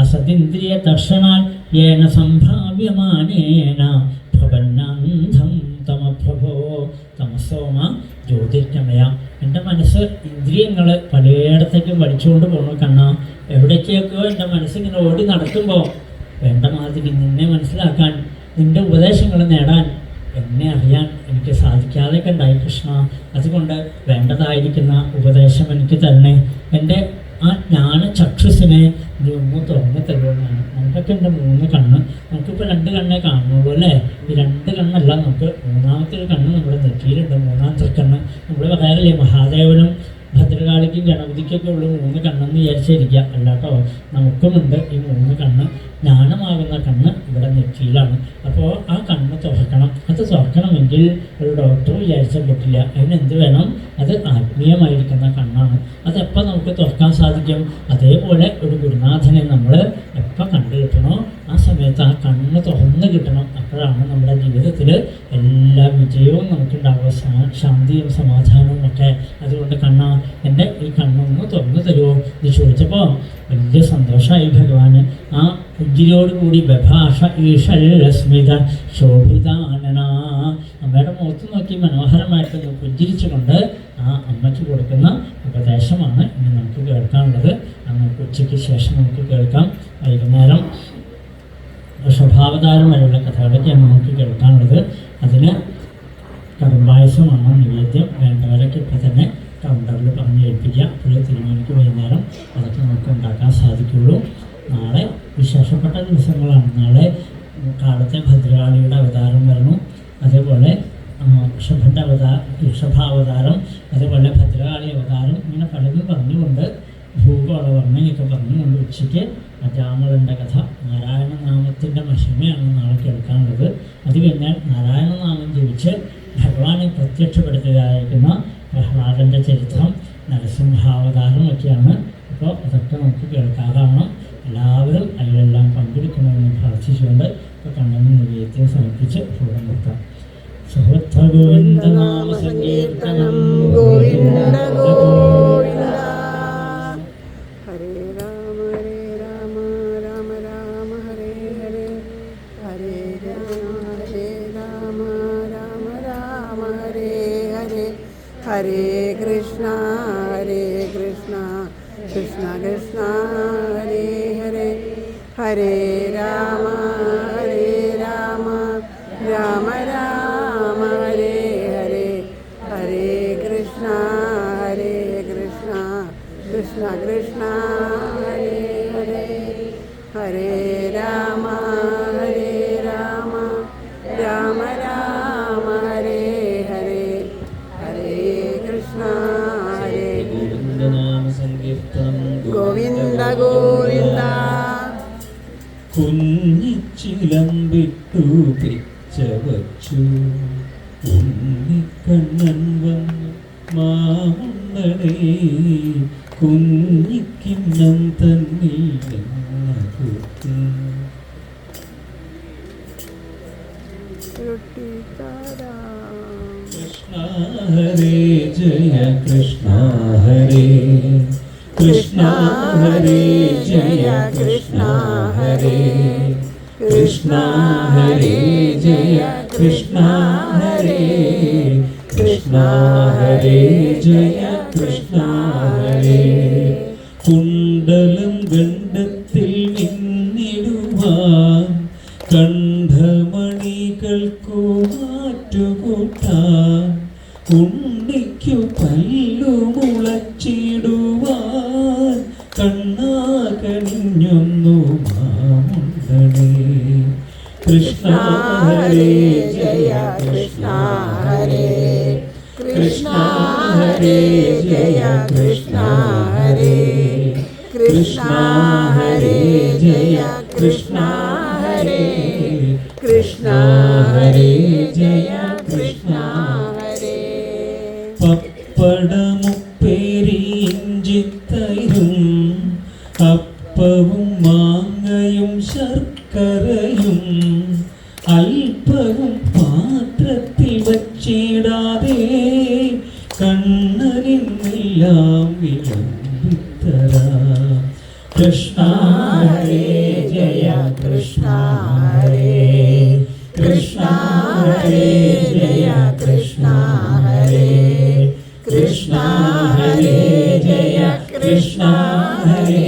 അസതിന്ദ്രിയ ദർശനാൽ ഏന സംഭാവ്യമാനേന ഭവന്നന്ധം തമപ്രഭോ തമസോമ ജ്യോതിർഗമയ. എൻ്റെ മനസ്സ് ഇന്ദ്രിയങ്ങൾ പലയിടത്തേക്കും വലിച്ചുകൊണ്ട് പോകണു കണ്ണ. എവിടേക്കൊക്കെയോ എൻ്റെ മനസ്സിങ്ങനെ ഓടി നടക്കുമ്പോൾ വേണ്ട മാതിരി നിന്നെ മനസ്സിലാക്കാൻ, നിൻ്റെ ഉപദേശങ്ങൾ നേടാൻ എന്നെ അറിയാൻ എനിക്ക് സാധിക്കാതെയൊക്കെ ഉണ്ടായി കൃഷ്ണ. അതുകൊണ്ട് വേണ്ടതായിരിക്കുന്ന ഉപദേശം എനിക്ക് തരണേ. എൻ്റെ ആ ജ്ഞാനചക്ഷുസിനെ നീ ഒന്ന് തുറന്ന് തരുമെന്നാണ്. നമുക്കൊക്കെ എൻ്റെ 3 കണ്ണ്, നമുക്കിപ്പോൾ 2 കണ്ണേ കാണുന്നുള്ളൂ അല്ലേ? ഈ 2 കണ്ണല്ല, നമുക്ക് മൂന്നാമത്തെ ഒരു കണ്ണ് നമ്മുടെ നെറ്റിയിലുണ്ട്. മൂന്നാമത്തെ കണ്ണ് നമ്മൾ പറയാറില്ലേ, മഹാദേവനും ഭദ്രകാളിക്കും ഗണപതിക്കൊക്കെ ഉള്ള 3 കണ്ണെന്ന് വിചാരിച്ചിരിക്കുക അല്ല കേട്ടോ. നമുക്കുമുണ്ട് ഈ 3 കണ്ണ്. ജ്ഞാനമാകുന്ന കണ്ണ് ഇവിടെ നെറ്റിയിലാണ്. അപ്പോൾ ആ കണ്ണ് തുറക്കണം. അത് തുറക്കണമെങ്കിൽ ഒരു ഡോക്ടർ വിചാരിച്ചാൽ പറ്റില്ല. അതിനെന്ത് വേണം? അത് ആത്മീയമായിരിക്കുന്ന കണ്ണാണ്. അതെപ്പോൾ നമുക്ക് തുറക്കാൻ സാധിക്കും? അതേപോലെ ഒരു ഗുരുനാഥനെ നമ്മൾ എപ്പോൾ കണ്ടു കിട്ടണോ ആ സമയത്ത് ആ കണ്ണ് തുറന്ന് കിട്ടണം. അപ്പോഴാണ് നമ്മുടെ ജീവിതത്തിൽ എല്ലാ വിജയവും നമുക്കുണ്ടാവുക, ശാന്തിയും സമാധാനവും ഒക്കെ. അതുകൊണ്ട് കണ്ണാ, എൻ്റെ ഈ കണ്ണൊന്ന് തുറന്നു തരുമോ എന്ന് ചോദിച്ചപ്പോൾ വലിയ സന്തോഷമായി ഭഗവാന്. ആ പുഞ്ചിരിയോടുകൂടി ബഭാഷ ഈഷൽസ്മിത ശോഭിതാനന, അമ്മയുടെ മുഖത്ത് നോക്കി മനോഹരമായിട്ടൊന്ന് പുഞ്ചിരിച്ചുകൊണ്ട് ആ അമ്മയ്ക്ക് കൊടുക്കുന്ന ഉപദേശമാണ് ഇനി നമുക്ക് കേൾക്കാനുള്ളത്. നമുക്ക് ഉച്ചയ്ക്ക് ശേഷം നമുക്ക് കേൾക്കാം. വൈകുന്നേരം വൃഷഭാവതാരം വരെയുള്ള കഥകളൊക്കെയാണ് നമുക്ക് കേൾക്കാനുള്ളത്. അതിന് കടുംബായസമാണ് നിവേദ്യം. വേണ്ടവരൊക്കെ ഇപ്പോൾ തന്നെ കൗണ്ടറിൽ പറഞ്ഞ് ഏൽപ്പിക്കുക. അപ്പോൾ തിരുമേനിക്ക് വൈകുന്നേരം അതൊക്കെ നമുക്ക് ഉണ്ടാക്കാൻ സാധിക്കുള്ളൂ. നാളെ വിശേഷപ്പെട്ട ദിവസങ്ങളാണ്. നാളെ കാലത്തെ ഭദ്രകാളിയുടെ അവതാരം വരണം. അതേപോലെ ഋഷഭാവതാരം, അതേപോലെ ഭദ്രകാളി അവതാരം, ഇങ്ങനെ പലതും പറഞ്ഞുകൊണ്ട് ഭൂഗോള വർണ്ണയൊക്കെ പറഞ്ഞുകൊണ്ട് ഉച്ചയ്ക്ക് അജാമളൻ്റെ കഥ, നാരായണനാമത്തിൻ്റെ മഹിമയാണ് നാളെ കേൾക്കാനുള്ളത്. അത് കഴിഞ്ഞാൽ നാരായണനാമം ജപിച്ച് ഭഗവാനെ പ്രത്യക്ഷപ്പെടുത്തുകയായിരിക്കുന്ന പ്രഹ്ലാദൻ്റെ ചരിത്രം, നരസിംഹാവതാരം ഒക്കെയാണ്. അപ്പോൾ അതൊക്കെ നമുക്ക് കേൾക്കാറാവണം. എല്ലാവരും അതിലെല്ലാം പങ്കെടുക്കണമെന്ന് പ്രാർത്ഥിച്ചുകൊണ്ട് ഇപ്പോൾ കണ്ണന് നിവേദ്യം സമർപ്പിച്ച് ഭൂതം നിർത്താം. സുഹൃത്ത ഗോവിന്ദനാമ സങ്കീർത്തനം ഗോവിന്ദ ഗോവിന്ദ. ഹരേ രാമ രാമ രാമ ഹരേ ഹരേ, ഹരേ രാമ രാമ രാമ ഹരേ ഹരേ, ഹരേ കൃഷ്ണ കൃഷ്ണ കൃഷ്ണ ഹരേ ഹരേ, ഹരേ രാമ രാമ രാമ ഹരേ ഹരേ, ഹരേ കൃഷ്ണ കൃഷ്ണ കൃഷ്ണ ഹരേ ഹരേ, ഹരേ രാമ രാമ രാമ ഹരേ ഹരേ, ഹരേ കൃഷ്ണ ഗോവിന്ദ ഗോവിന്ദ. കുഞ്ഞിച്ചിലമ്പിട്ടു പിച്ച വച്ചു ഉണ്ണിക്കണ്ണൻ വന്നു മാമണ്ണനെ, കുഞ്ഞിക്കിണ്ണം തന്നിൽ കൂത്ത്. കൃഷ്ണ ഹരേ ജയ കൃഷ്ണ ഹരേ, കൃഷ്ണ ഹരേ ജയ കൃഷ്ണ ഹരേ, കൃഷ്ണ ഹരേ ജയ കൃഷ്ണ ഹരേ, കൃഷ്ണ ഹരേ ജയ കൃഷ്ണ ഹരേ. കുണ്ടലം ഗണ്ഡത്തിൽ മിന്നിടുവാൻ കണ്ഠമണികൾക്കു മാറ്റുകൂട്ടാൻ, ഉണ്ണിക്കു പല്ലു മുളച്ചിടുവാൻ കണ്ണാ കനിഞ്ഞൊന്നു മാമുണ്ടനേ. കൃഷ്ണ ഹരേ ജയ കൃഷ്ണ ഹരേ, കൃഷ്ണ ഹരേ ജയ കൃഷ്ണ ഹരേ, കൃഷ്ണ ഹരേ ജയ കൃഷ്ണ ഹരേ, കൃഷ്ണ ഹരേ ജയ കൃഷ്ണ ഹരേ. പപ്പടമുപ്പേരി ഇഞ്ചിത്തൈരും അപ്പവും മാങ്ങയും ശർക്കരയും അല്പവും പാത്രത്തിൽ വച്ചിടാതെ കണ്ണനെല്ലാം വിളമ്പിത്തരാം. കൃഷ്ണ ഹരേ ജയ കൃഷ്ണ ഹരേ, കൃഷ്ണ ഹരേ ജയ കൃഷ്ണ ഹരേ, കൃഷ്ണ ഹരേ ജയ കൃഷ്ണ ഹരേ,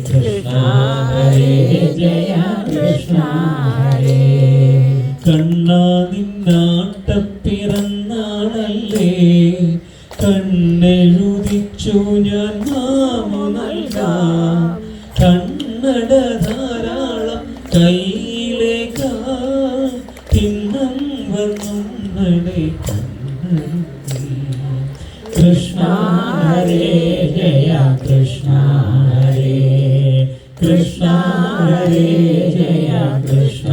കൃഷ്ണ ഹരേ ജയ കൃഷ്ണ ഹരേ. കണ്ണാ നിന്നാ ധാരാളം കയ്യിലേക്ക തിന്നം വന്നുടെ കൃഷ്ണ ഹരേ ജയ കൃഷ്ണ ഹരേ കൃഷ്ണ ഹരേ ജയ കൃഷ്ണ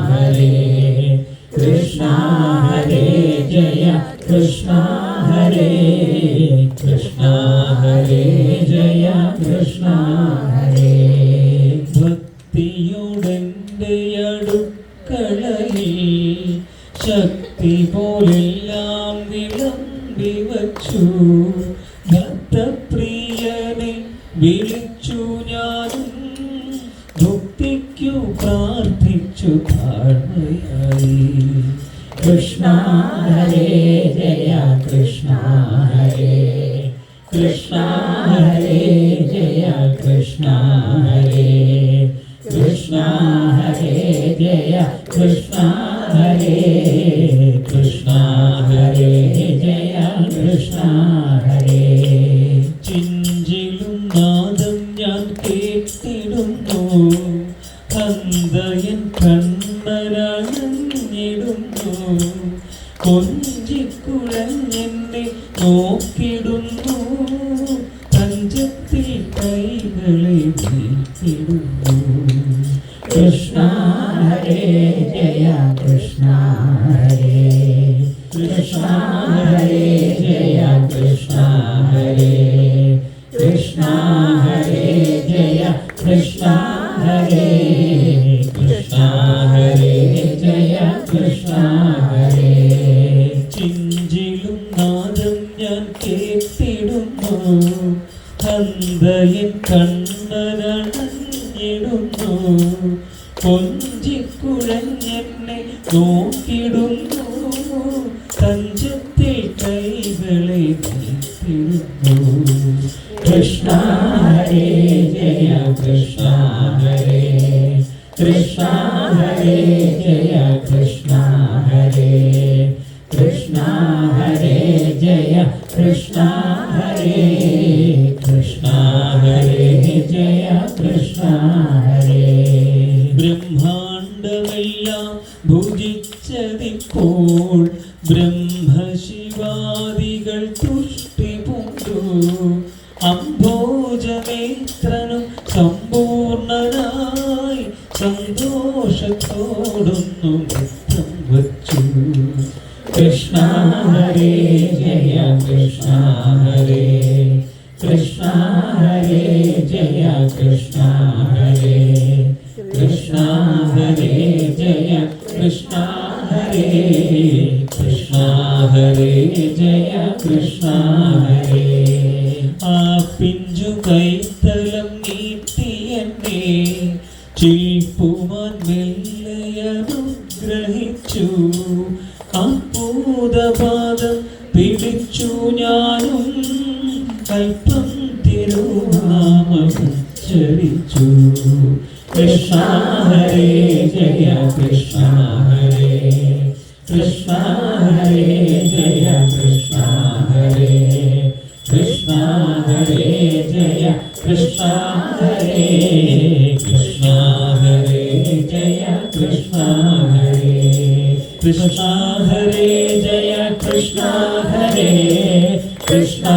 ഹരേ കൃഷ്ണ ഹരേ ജയ കൃഷ്ണ ഹരേ കൃഷ്ണ ഹരേ ജയ കൃഷ്ണ ഹരേ ഭക്തിയുടെൻ്റെ അടുക്കളയിൽ ശക്തി പോലെല്ലാം വിളമ്പി വച്ചു ഭക്തപ്രിയനെ വിളിച്ചു ഞാനും ഭക്തിക്കു പ്രാർത്ഥിച്ചു താഴ്മയായി കൃഷ്ണ ഹരേ ജയ കൃഷ്ണ ഹരേ കൃഷ്ണ ഹരേ ജയ കൃഷ്ണ ഹരേ കൃഷ്ണ ഹരേ ജയ കൃഷ്ണ ഹരേ കൃഷ്ണ ഹരേ ജയ കൃഷ്ണ ഹരേ ചിഞ്ചിലും നാദം ഞാൻ കേട്ടിടുന്നു ഹന്തയൻ കണ്ണനണിഞ്ഞിടുന്നു കൊഞ്ചിക്കുഴഞ്ഞെന്നെ നോക്കിടുന്നു പഞ്ചത്തിൽ കൈകളെ വീഴ്ത്തിടുന്നു കൃഷ്ണ ഹരേ ജയ കൃഷ്ണ ഹരേ കൃഷ്ണ ഹരേ ജയ കൃഷ്ണ ഹരേ കൃഷ്ണ ഹരേ ജയ കൃഷ്ണ ഹരേ കൃഷ്ണ ഹരേ ജയ കൃഷ്ണ ഹരേ ചിഞ്ചിലും നാദം ഞാൻ കേട്ടിടുന്നു ഹന്തയൻ കണ്ണനണിഞ്ഞിടുന്നു കൊഞ്ചിക്കുഴഞ്ഞെന്നെ നോക്കിടുന്നു തഞ്ചത്തിൽ കൈകളെ നീട്ടിടുന്നു കൃഷ്ണ ഹരേ ജയ കൃഷ്ണ ഹരേ കൃഷ്ണ ഹരേ ജയ കൃഷ്ണ ഹരേ കൃഷ്ണ ഹരേ ജയ കൃഷ്ണ ഹരേ കൃഷ്ണ ഹരേ ജയ കൃഷ്ണ ഹരേ ബ്രഹ്മാണ്ഡമെല്ലാം ഭുജിച്ചതിപ്പോൾ ബ്രഹ്മശിവാദികൾ തുഷ്ടി പൂണ്ടു അംഭോജനേത്രനും സമ്പൂർണനായി സന്തോഷത്തോടൊന്നു നൃത്തം വച്ചു കൃഷ്ണ ഹരേ ജയ കൃഷ്ണ ഹരേ കൃഷ്ണ ഹരേ ജയ കൃഷ്ണ ഹരേ കൃഷ്ണ ഹരേ ജയ കൃഷ്ണ ഹരേ കൃഷ്ണ ഹരേ ജയ കൃഷ്ണ ഹരേ ആ പിഞ്ചു കൈത്തലം നീട്ടിയെന്നെ ചിൽപ്പുമാൻ മെല്ലയനുഗ്രഹിച്ചു അപ്പൂതപാദം പിടിച്ചു ഞാനും കൽപ്പം തിരുനാമമുച്ചരിച്ചു കൃഷ്ണ ഹരേ ജയ കൃഷ്ണ ഹരേ കൃഷ്ണ ഹരേ ജയ കൃഷ്ണ ഹരേ കൃഷ്ണ ഹരേ ജയ കൃഷ്ണ ഹരേ കൃഷ്ണ ഹരേ ജയ കൃഷ്ണ ഹരേ കൃഷ്ണ ഹരേ ജയ കൃഷ്ണ ഹരേ കൃഷ്ണ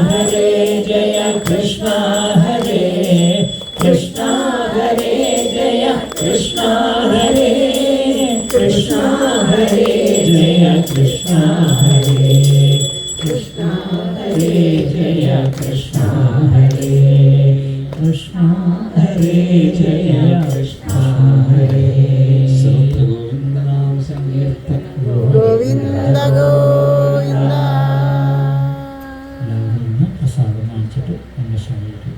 ഹരേ ജയ കൃഷ്ണ ഹരേ കൃഷ്ണ ഹരേ ജയ കൃഷ്ണ ഹരേ കൃഷ്ണ ഹരേ ജയ കൃഷ്ണ ഹരേ കൃഷ്ണ ഹരേ ജയ കൃഷ്ണ ഹരേ കൃഷ്ണ ഹരേ ജയ കൃഷ്ണ ഹരേ ഗോവിന്ദനാമ സങ്കീർത്തനം ഗോവിന്ദ ഗോവിന്ദ. പ്രസാദം വാങ്ങിച്ചിട്ട് എന്നെ ശരീരം